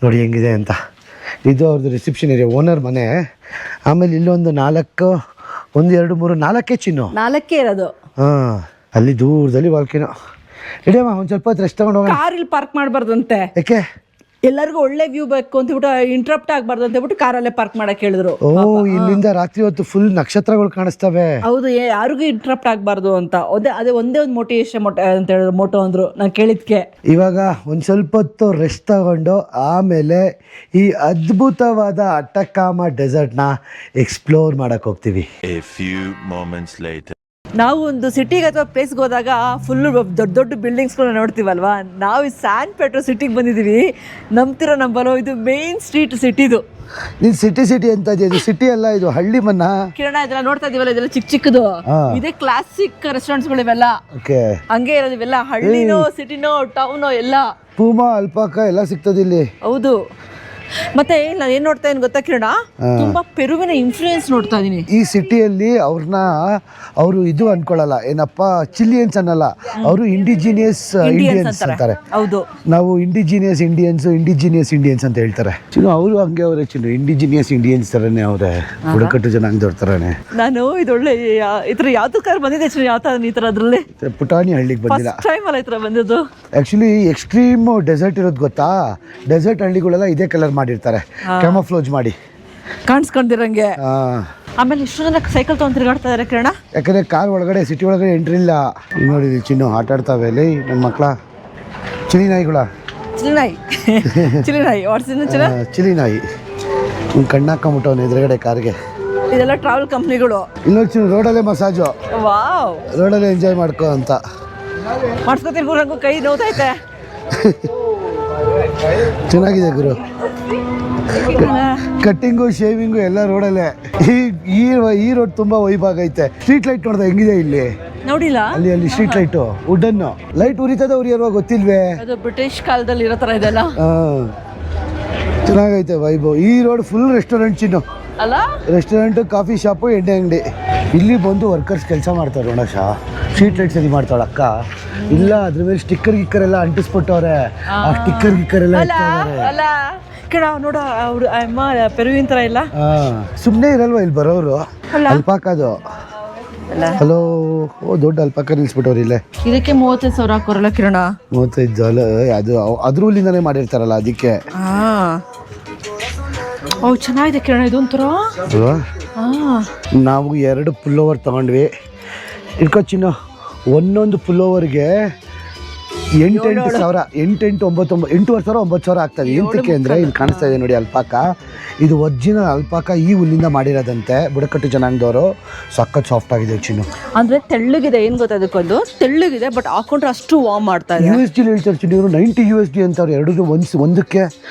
ನೋಡಿ ಹೆಂಗಿದೆ ಅಂತ. ಇದು ಅವ್ರದ್ದು ರಿಸೆಪ್ಷನ್ ಏರಿಯಾ, ಓನರ್ ಮನೆ. ಆಮೇಲೆ ಇಲ್ಲೊಂದು 4 1 2 3 4 ಚಿನ್ನು 4 ಇರೋದು. ಹಾಂ, ಅಲ್ಲಿ ದೂರದಲ್ಲಿ ಬಾಲ್ಕಿನೋ. ಇಡೀಮ್ಮ ಒಂದು ಸ್ವಲ್ಪ ಹೊತ್ತು ರೆಸ್ಟ್ ತಗೊಂಡು ಹೋಗೋಣ. ಕಾರ್ ಇಲ್ಲಿ ಪಾರ್ಕ್ ಮಾಡಬಾರ್ದಂತೆ. ಯಾಕೆ? ಎಲ್ಲರಿಗೂ ಒಳ್ಳೆ ವ್ಯೂ ಬೇಕು ಅಂತ ಹೇಳ್ಬಿಟ್ಟು, ಇಂಟ್ರಪ್ಟ್ ಆಗಬಾರ್ದು ಅಂತ ಹೇಳ್ಬಿಟ್ಟು ಕಾರಲ್ಲೇ ಪಾರ್ಕ್ ಮಾಡಕ್ಕೆ ಹೇಳಿದ್ರು. ಓ, ಇಲ್ಲಿಂದ ರಾತ್ರಿ ಹೊತ್ತು ಫುಲ್ ನಕ್ಷತ್ರಗಳು ಕಾಣಿಸ್ತವೆ. ಹೌದು, ಯಾರಿಗೂ ಇಂಟ್ರಪ್ಟ್ ಆಗಬಾರ್ದು ಅಂತ. ಅದೇ ಒಂದೇ ಒಂದು ಮೋಟಿವೇಶನ್ ಅಂತ ಹೇಳಿದ್ರು, ಮೋಟೋ ಅಂದ್ರು ನಾನು ಕೇಳಿದ್ಕೆ. ಇವಾಗ ಒಂದು ಸ್ವಲ್ಪ ಹೊತ್ತು ರೆಸ್ಟ್ ತಗೊಂಡು ಆಮೇಲೆ ಈ ಅದ್ಭುತವಾದ ಅಟ್ಟಕಾಮ ಡೆಸರ್ಟ್ನ ಎಕ್ಸ್ಪ್ಲೋರ್ ಮಾಡಕ್ಕೆ ಹೋಗ್ತೀವಿ. A few moments later. ನಾವು ಒಂದು ಸಿಟಿಗೆ ಅಥವಾ ಪ್ಲೇಸ್ಗೆ ಹೋದಾಗ ಫುಲ್ಲು ದೊಡ್ಡ ಬಿಲ್ಡಿಂಗ್ಸ್ಗಳನ್ನ ನೋಡ್ತೀವಲ್ವಾ. ನಾವು ಈ ಸ್ಯಾನ್ ಪೆಟ್ರೋ ಸಿಟಿಗೆ ಬಂದಿದ್ದೀವಿ. ನಂಬರೋ ಇದು ಮೇನ್ ಸ್ಟ್ರೀಟ್ ಸಿಟಿದು. ನೀನು ಸಿಟಿ ಅಂತ ಇದು ಸಿಟಿ ಅಲ್ಲ, ಇದು ಹಳ್ಳಿ ಮನ್ನ. ಕಿರಣ, ಇದೆಲ್ಲ ನೋಡ್ತಾ ಇದೀವಲ್ಲ, ಇದೆಲ್ಲ ಚಿಕ್ಕದು. ಇದೇ ಕ್ಲಾಸಿಕ್ ರೆಸ್ಟೋರೆಂಟ್ಸ್ಗಳು ಇವೆಲ್ಲ. ಓಕೆ, ಹಂಗೆ ಇರೋದು ಇವೆಲ್ಲ. ಹಳ್ಳಿನೋ ಸಿಟಿನೋ ಟೌನೋ ಎಲ್ಲ. ಪೂಮಾ, ಅಲ್ಪಾಕ ಎಲ್ಲ ಸಿಗ್ತದೆ ಇಲ್ಲಿ. ಹೌದು. ಮತ್ತೆ ನಾನು ಏನ್ ನೋಡ್ತಾ ಇದ್ದೀನಿ ಗೊತ್ತಾ ಕಿರಣ, ತುಂಬಾ ಪೆರುವಿನ ಇನ್ಫ್ಲೂಯೆನ್ಸ್ ನೋಡ್ತಾ ಇದೀನಿ ಈ ಸಿಟಿಯಲ್ಲಿ. ಅವರು ಇದು ಅನ್ಕೊಳ್ಳಲ್ಲ, ಏನಪ್ಪ ಚಿಲಿಯನ್ಸ್ ಅನ್ನಲ್ಲ, ಅವರು ಇಂಡಿಜಿನಿಯಸ್ ಇಂಡಿಯನ್ಸ್ ಅಂತಾರೆ. ಹೌದು, ನಾವು ಇಂಡಿಜಿನಿಯಸ್ ಇಂಡಿಯನ್ಸ್ ಅಂತ ಹೇಳ್ತಾರೆ. ಚಿನ್ನು ಅವರು ಹಂಗೆ ಅವರೇ, ಚಿನ್ನು ಇಂಡಿಜಿನಿಯಸ್ ಇಂಡಿಯನ್ಸ್ ತರನೇ ಅವರೇ, ಬುಡಕಟ್ಟು ಜನಾಂಗ ದೊಡ್ತಾರನೆ. ನಾನು ಇದೊಳ್ಳೆ ಈ ತರ ಯಾವ್ದಕ್ಕಾರು ಬಂದಿದೆ ಚಿನ್ನು, ಯಾವ ತರ ಈ ತರ ಅದ್ರಲ್ಲಿ ಪುಟಾಣಿ ಹಳ್ಳಿಗೆ ಬಂದಿಲ್ಲ. ಫಸ್ಟ್ ಟೈಮ್ ಅಲ್ಲ ಈ ತರ ಬಂದಿದ್ದು. ಆಕ್ಚುಲಿ ಎಕ್ಸ್ಟ್ರೀಮ್ ಡೆಸರ್ಟ್ ಇರೋದು ಗೊತ್ತಾ? ಡೆಸರ್ಟ್ ಹಳ್ಳಿಗಳೆಲ್ಲ ಇದೇ ಕಲರ್ ಮಾಡಿರ್ತಾರೆ, ಕ್ಯಾಮೋಫ್ಲೋಜ್ ಮಾಡಿ ಕಾಣಿಸ್ಕೊಂಡಿರಂಗೆ. ಆಮೇಲೆ ಇಷ್ಟು ಜನ ಸೈಕಲ್ ತಗೊಂಡ್ ತಿರುಗಾಡ್ತಾ ಇದಾರೆ ಕಿರಣ. ಯಾಕಂದ್ರೆ ಕಾರ್ ಒಳಗಡೆ ಸಿಟಿ ಒಳಗಡೆ ಎಂಟ್ರಿ ಇಲ್ಲ. ನೋಡಿದ್ವಿ ಚಿನ್ನು ಆಟ ಆಡ್ತಾವೆ ಅಲ್ಲಿ ನಮ್ಮ ಮಕ್ಕಳ. ಚಿಲಿ ನಾಯಿಗಳ ಚಿಲಿ ನಾಯಿ ಚಿಲಿ ನಾಯಿ ಕಣ್ಣಾಕೊಂಬಿಟ್ಟವನು ಎದುರುಗಡೆ ಕಾರ್ಗೆ. ಇದೆಲ್ಲ ಟ್ರಾವೆಲ್ ಕಂಪ್ನಿಗಳು. ಇನ್ನೊಂದು ಚಿನ್ನು ರೋಡಲ್ಲೇ ಮಸಾಜು, ವಾವ್, ರೋಡಲ್ಲೇ ಎಂಜಾಯ್ ಮಾಡ್ಕೋ ಅಂತ ಮಾಡ್ಸ್ಕೊತೀನಿ ಗುರು. ಕೈ ನೋತೈತೆ. ಚೆನ್ನಾಗಿದೆ ಗುರು. ಕಟ್ಟಿಂಗು ಶೇವಿಂಗು ಎಲ್ಲ ರೋಡಲ್ಲೇ. ಈ ರೋಡ್ ತುಂಬಾ ವೈಭಾಗ ಐತೆ. ಸ್ಟ್ರೀಟ್ ಲೈಟ್ ನೋಡ್ದೆ ಹೆಂಗಿದೆ ಇಲ್ಲಿ? ನೋಡಿಲ್ಲ. ಅಲ್ಲಿ ಸ್ಟ್ರೀಟ್ ಲೈಟು, ವುಡನ್ ಲೈಟ್ ಉರಿತದ ಉರಿಯಲ್ವಾ ಗೊತ್ತಿಲ್ವೇ? ಅದು ಬ್ರಿಟಿಷ್ ಕಾಲದಲ್ಲಿ ಇರೋ ತರ ಇದೆಲ್ಲ. ಚೆನ್ನಾಗೈತೆ ವೈಭವ್. ಈ ರೋಡ್ ಫುಲ್ ರೆಸ್ಟೋರೆಂಟ್ ಚಿನ್ನು ಅಲ್ಲ, ರೆಸ್ಟೋರೆಂಟ್, ಕಾಫಿ ಶಾಪು, ಎಣ್ಣೆ ಅಂಗಡಿ. ಇಲ್ಲಿ ಬಂದು ವರ್ಕರ್ಸ್ ಕೆಲಸ ಮಾಡ್ತಾರೆ ನೋಡಶ. ಸ್ಟ್ರೀಟ್ ಲೈಟ್ ಸರಿ ಮಾಡ್ತಾಳ ಅಕ್ಕ. ಇಲ್ಲ ಅದ್ರ ಮೇಲೆ ಸ್ಟಿಕ್ಕರ್ ಎಲ್ಲ ಅಂಟಿಸ್ಬಿಟ್ಟವ್ರೆ. ಆ ಸ್ಟಿಕ್ಕರ್ ಎಲ್ಲ ಅಲ್ಲ ಕೇಳ ನೋಡ, ಅವ್ರು ಅಮ್ಮ ಪೆರುವಿನ ತರ ಇಲ್ಲ. ಸುಮ್ಮನೆ ಇರಲ್ವಾ ಇಲ್ಲಿ ಬರೋರು? ಅಲ್ಪಾಕದು. ಹಲೋ, ಓ ದೊಡ್ಡ ಅಲ್ಪಾಕ ನಿಲ್ಸ್ಬಿಟ್ಟವ್ರು ಇಲ್ಲೇ. ಇದಕ್ಕೆ 35,000 ಹಾಕೋರಲ್ಲ ಕಿರಣ. 35 ಅದು ಅದ್ರ ಹುಲ್ಲಿಂದಾನೇ ಮಾಡಿರ್ತಾರಲ್ಲ ಅದಕ್ಕೆ. ಓ ಚೆನ್ನಾಗಿದೆ ಕಿರಣ, ಇದೊಂಥರ. ನಾವು 2 ಪುಲ್ಲೋವರ್ ತಗೊಂಡ್ವಿ. ಇಟ್ಕೊ ಚಿನ್ನು. ಒಂದೊಂದು ಪುಲ್ಲೋವರ್ಗೆ 8,000 8,800 9,000 ಆಗ್ತದೆ. ಎಂತಕ್ಕೆ ಅಂದರೆ ಇಲ್ಲಿ ಕಾಣಿಸ್ತಾ ಇದೆ ನೋಡಿ ಅಲ್ಪಾಕ. ಇದು ಒರಿಜಿನಲ್ ಅಲ್ಪಾಕ, ಈ ಹುಲ್ಲಿಂದ ಮಾಡಿರೋದಂತೆ. ಬುಡಕಟ್ಟು ಜನಾಂಗದವರು. ಸಖತ್ ಸಾಫ್ಟ್ ಆಗಿದೆ ಚಿನ್ನು. ಅಂದ್ರೆ ತೆಳ್ಳಗಿದೆ, ಏನ್ ಗೊತ್ತಾ ಅದಕ್ಕೊಂದು ತೆಳ್ಳಗಿದೆ, ಬಟ್ ಹಾಕೊಂಡ್ರೆ ಅಷ್ಟು ವಾರ್ಮ್ ಮಾಡ್ತಾ ಇದೆ. USD ಹೇಳ್ತಾರೆ ಚಿನ್ನು ಇವರು. $90 ಅಂತಾರೆ ಎರಡು ಒಂದಕ್ಕೆ.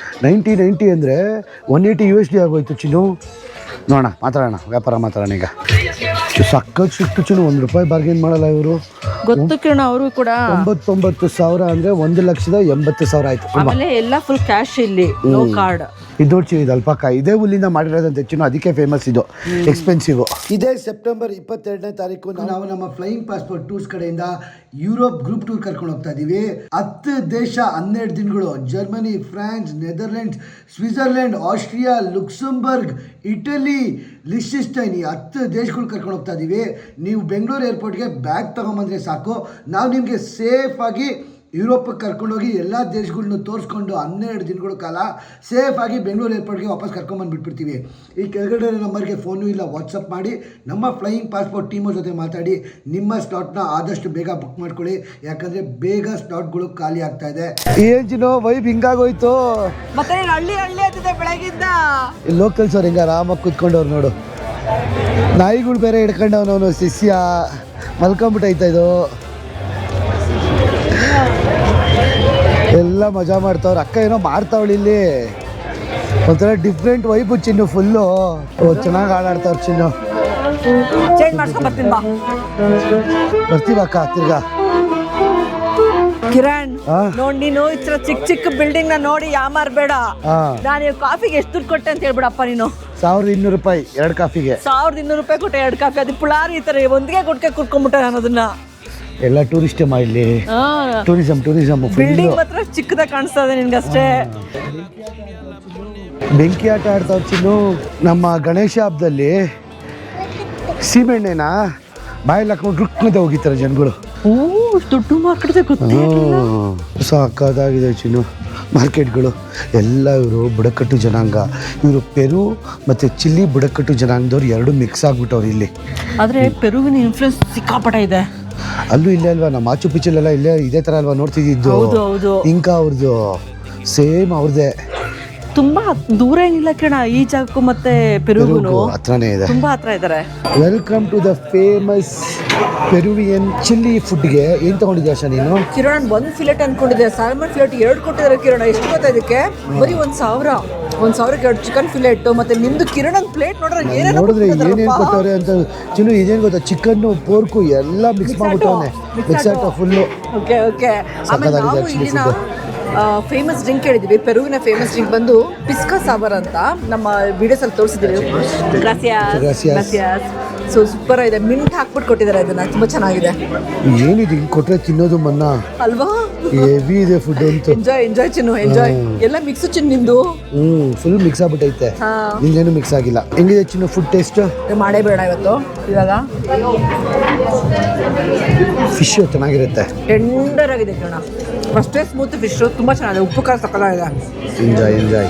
90 ಅಂದರೆ 180 USD ಆಗೋಯ್ತು ಚಿನ್ನು. ನೋಡೋಣ, ಮಾತಾಡೋಣ, ವ್ಯಾಪಾರ ಮಾತಾಡೋಣ ಈಗ. ಸಖತ್ ಸಿಕ್ತು ಚಿನ್ನು. ₹1 ಬಾರ್ಗೇನ್ ಮಾಡಲ್ಲ ಇವರು. ಗೊತ್ತು ಕಿರಣ, ಅವರು ಕೂಡ 99,000 ಅಂದರೆ 1,80,000 ಆಯ್ತು. ಆಮೇಲೆ ಎಲ್ಲ ಫುಲ್ ಕ್ಯಾಶ್ ಇಲ್ಲಿ, ನೋ ಕಾರ್ಡ್. ಇದು ನೋಡಿ ಇದು ಅಲ್ಪಾಕ, ಇದೇ ಹುಲ್ಲಿಂದ ಮಾಡಿರೋದಂತೆ ಚಿನ್ನು. ಅದಕ್ಕೆ ಫೇಮಸ್ ಇದು, ಎಕ್ಸ್ಪೆನ್ಸಿವ್. ಇದೇ ಸೆಪ್ಟೆಂಬರ್ 22ನೇ ತಾರೀಕು ನಾವು ನಮ್ಮ ಫ್ಲೈಯಿಂಗ್ ಪಾಸ್ಪೋರ್ಟ್ ಟೂರ್ಸ್ ಕಡೆಯಿಂದ ಯುರೋಪ್ ಗ್ರೂಪ್ ಟೂರ್ ಕರ್ಕೊಂಡು ಹೋಗ್ತಾ ಇದೀವಿ. 10 ದೇಶ 12 ದಿನಗಳು. Germany, France, Netherlands, Switzerland, Austria, Luxembourg, Italy, ಲಿechtenstein, ಈ 10 ದೇಶಗಳು ಕರ್ಕೊಂಡು ಹೋಗ್ತಾ ಇದೀವಿ. ನೀವು ಬೆಂಗಳೂರು ಏರ್ಪೋರ್ಟ್ಗೆ ಬ್ಯಾಗ್ ತಗೊಂಬಂದ್ರೆ ಸಾಕು, ನಾವು ನಿಮಗೆ ಸೇಫ್ ಆಗಿ ಯುರೋಪಿಗೆ ಕರ್ಕೊಂಡೋಗಿ ಎಲ್ಲ ದೇಶಗಳನ್ನ ತೋರಿಸ್ಕೊಂಡು 12 ದಿನಗಳ ಕಾಲ ಸೇಫ್ ಆಗಿ ಬೆಂಗಳೂರು ಏರ್ಪೋರ್ಟ್ಗೆ ವಾಪಸ್ ಕರ್ಕೊಂಬಂದುಬಿಟ್ಬಿಡ್ತೀವಿ. ಈ ಕೆಳಗಡೆ ನಂಬರ್ಗೆ ಫೋನು ಇಲ್ಲ, ವಾಟ್ಸಪ್ ಮಾಡಿ ನಮ್ಮ ಫ್ಲೈಯಿಂಗ್ ಪಾಸ್ಪೋರ್ಟ್ ಟೀಮವ್ರ ಜೊತೆ ಮಾತಾಡಿ ನಿಮ್ಮ ಸ್ಲಾಟ್ನ ಆದಷ್ಟು ಬೇಗ ಬುಕ್ ಮಾಡ್ಕೊಳ್ಳಿ. ಯಾಕಂದರೆ ಬೇಗ ಸ್ಲಾಟ್ಗಳು ಖಾಲಿ ಆಗ್ತಾ ಇದೆ. ಏಜಿನೋ ವೈಬ್ ಹಿಂಗಾಗೋಯ್ತು. ಮತ್ತೆ ಹಳ್ಳಿ ಆಗ್ತಿದೆ ಬೆಳಗಿಂದ. ಇಲ್ಲಿ ಲೋಕಲ್ಸ್ ಅವ್ರು ಹಿಂಗೆ ಆರಾಮಾಗಿ ಕೂತ್ಕೊಂಡವ್ರು ನೋಡು. ನಾಯಿಗಳು ಬೇರೆ ಹಿಡ್ಕೊಂಡವನವನು ಶಿಷ್ಯ ಮಲ್ಕೊಂಬಿಟ್ಟೈತ. ಇದು ಎಲ್ಲ ಮಜಾ ಮಾಡ್ತಾವ್ರು. ಅಕ್ಕ ಏನೋ ಮಾಡ್ತಾವಳು ಇಲ್ಲಿ. ಒಂಥರ ಡಿಫ್ರೆಂಟ್ ವೈಬು ಚಿನ್ನು ಫುಲ್ಲು. ಚೆನ್ನಾಗಿ ಆಡಾಡ್ತಾವ್ರು ಚಿನ್ನು. ಚೇಂಜ್ ಮಾಡ್ಸ್ಕೊಂಡ್ ಬರ್ತೀನಿ ಬಾ. ಬರ್ತೀವ ಅಕ್ಕ ತಿರ್ಗಾ. ಕಿರಣ್ ನೋಡ್, ನೀನು ಈ ತರ ಚಿಕ್ಕ ಬಿಲ್ಡಿಂಗ್ ನ ನೋಡಿ ಯಾಮಾರ್ಬೇಡ. ನಾನು ಕಾಫಿಗೆ ಎಷ್ಟು ದುಡ್ಡು ಕೊಟ್ಟೆ ಅಂತ ಹೇಳ್ಬಿಡಪ್ಪ ನೀನು. ₹1,200 2 ಕಾಫಿಗೆ. ₹1,200 ಕೊಟ್ಟೆ 2 ಕಾಫಿ. ಅದು ಪುಳಾರಿ ಈ ತರ ಒಂದಿಗೆ ಕೊಟ್ಕೆ ಕುಡ್ಕೊಂಡ್ಬಿಟ್ಟೆ ನಾನು ಅದನ್ನ. ಎಲ್ಲ ಟೂರಿಸ್ಟ್ ಇಲ್ಲಿ. ಟೂರಿಸಂ ಬಿಲ್ಡಿಂಗ್ ಮಾತ್ರ ಚಿಕ್ಕದಾಗಿ ಕಾಣಿಸ್ತಾ ಇದೆ ನಿನ್ಗಷ್ಟೇ. ಬೆಂಕಿ ಆಟ ಆಡ್ತಾವ್ ಚಿನ್ನು. ನಮ್ಮ ಗಣೇಶ ಹಬ್ಬದಲ್ಲಿ ಸೀಮೆಣ್ಣೆನ ಬಾಯಲ್ಲಿ ಹಾಕೊಂಡು ರುಕ್ಮತೆ ಹೋಗಿತಾರೆ ಜನಗಳು. ದುಡ್ಡು ಮಾರ್ಕೆಟ್ ಗೊತ್ತೇ ಸಾಕಾಗಿದೆ ಚಿನ್ನು. ಮಾರ್ಕೆಟ್ಗಳು ಎಲ್ಲ ಇವರು ಬುಡಕಟ್ಟು ಜನಾಂಗ. ಇವರು ಪೆರು ಮತ್ತು ಚಿಲ್ಲಿ ಬುಡಕಟ್ಟು ಜನಾಂಗದವ್ರು ಎರಡು ಮಿಕ್ಸ್ ಆಗ್ಬಿಟ್ಟವ್ರು ಇಲ್ಲಿ. ಆದರೆ ಪೆರುವಿನ ಇನ್ಫ್ಲುಯೆನ್ಸ್ ಸಿಕ್ಕಾಪಟ್ಟೆ ಇದೆ. ಅಲ್ಲೂ ಇಲ್ಲೇ ಅಲ್ವಾ, ನಮ್ಮ ಮಾಚು ಪಿಚ್ಚಲ್ಲೆಲ್ಲ ಇಲ್ಲೇ ಇದೇ ಥರ ಅಲ್ವಾ ನೋಡ್ತಿದ್ದು. ಇಂಕ ಅವ್ರದ್ದು ಸೇಮ್ ಅವ್ರದ್ದೇ. ತುಂಬಾ ದೂರ ಏನಿಲ್ಲ ಕಣ ಈ ಜಾಗಕ್ಕೂ ಮತ್ತೆ ಪೆರುಗೂ ಹತ್ರನೇ ಇದೆ, ತುಂಬಾ ಹತ್ರ ಇದ್ದಾರೆ. Welcome to the famous Peruvian chilli ಫುಡ್ಗೆ. ಏನ್ ತಗೊಂಡಿದ್ಯಾ ಆಶಾ ನೀನು? ಕಿರಣ್ 1 ಫಿಲೆಟ್ ಅನ್ಕೊಂಡಿದ್ದೆ, ಸಾಲ್ಮನ್ ಫಿಲೆಟ್ 2 ಕೊಟ್ಟಿದ್ದಾರೆ ಕಿರಣ್. ಎಷ್ಟು ಗೊತ್ತಾ ಇದಕ್ಕೆ? ಬರೀ 1,000ಕ್ಕೆ 2 ಚಿಕನ್ ಫಿಲೆಟ್. ಮತ್ತೆ ನಿಮ್ದು ಕಿರಣ್ ಪ್ಲೇಟ್ ನೋಡಿದ್ರೆ ಏನೇನು ಕೊಟ್ಟವ್ರೆ ಅಂತ ಚಿನ್ನು. ಇದೇನು ಗೊತ್ತಾ, ಚಿಕನ್ನು ಪೋರ್ಕು ಎಲ್ಲ ಮಿಕ್ಸ್ ಮಾಡ್ಬಿಟ್ಟವನೆ. ಮಿಕ್ಸ್ ಆಟ ಫುಲ್ಲು. Okay okay. ಆಮೇಲೆ ನಾವು ಇಲ್ಲಿನ ಫೇಮಸ್ ಡ್ರಿಂಕ್ ಹೇಳಿದ್ವಿ. ಪೆರುವಿನ ಫೇಮಸ್ ಡ್ರಿಂಕ್ ಬಂದು ಪಿಸ್ಕಾ ಸಾಂಬಾರ್ ಅಂತ ನಮ್ಮ ವಿಡಿಯೋಸ್ ಅಲ್ಲಿ ತೋರಿಸಿದ್ದೀವಿ. ಗ್ರಾಸಿಯಾಸ್. ಸೊ ಸೂಪರ್ ಆಗಿದೆ. ಮಿಂಟ್ ಹಾಕ್ಬಿಟ್ಟು ಕೊಟ್ಟಿದ್ದಾರೆ ಅದನ್ನ, ತುಂಬಾ ಚೆನ್ನಾಗಿದೆ. ಏನಿದೆ ಹಿಂಗೆ ಕೊಟ್ಟರೆ ತಿನ್ನೋದು ಮನ್ನ ಅಲ್ವಾ? ಹೆವಿ ಇದೆ ಫುಡ್ ಅಂತ. ಎಂಜಾಯ್ ಚಿನ್ನು, ಎಂಜಾಯ್. ಎಲ್ಲ ಮಿಕ್ಸ್ ಚಿನ್ನು ನಿಂದು. ಫುಲ್ ಮಿಕ್ಸ್ ಆಗ್ಬಿಟ್ಟೈತೆ. ನಿಂದೇನು ಮಿಕ್ಸ್ ಆಗಿಲ್ಲ. ಹೆಂಗಿದೆ ಚಿನ್ನು ಫುಡ್ ಟೇಸ್ಟ್? ಮಾಡೇ ಬೇಡ ಇವತ್ತು. ಇವಾಗ ಫಿಶ್ ಚೆನ್ನಾಗಿರುತ್ತೆ, ಟೆಂಡರ್ ಆಗಿದೆ ಕಣ. ಅಷ್ಟೇ ಸ್ಮೂತ್ ಫಿಶ್, ತುಂಬಾ ಚೆನ್ನಾಗಿದೆ. ಉಪ್ಪು ಖಾರ ಸಕ್ಕತ್ತಾಗಿದೆ. ಎಂಜಾಯ್.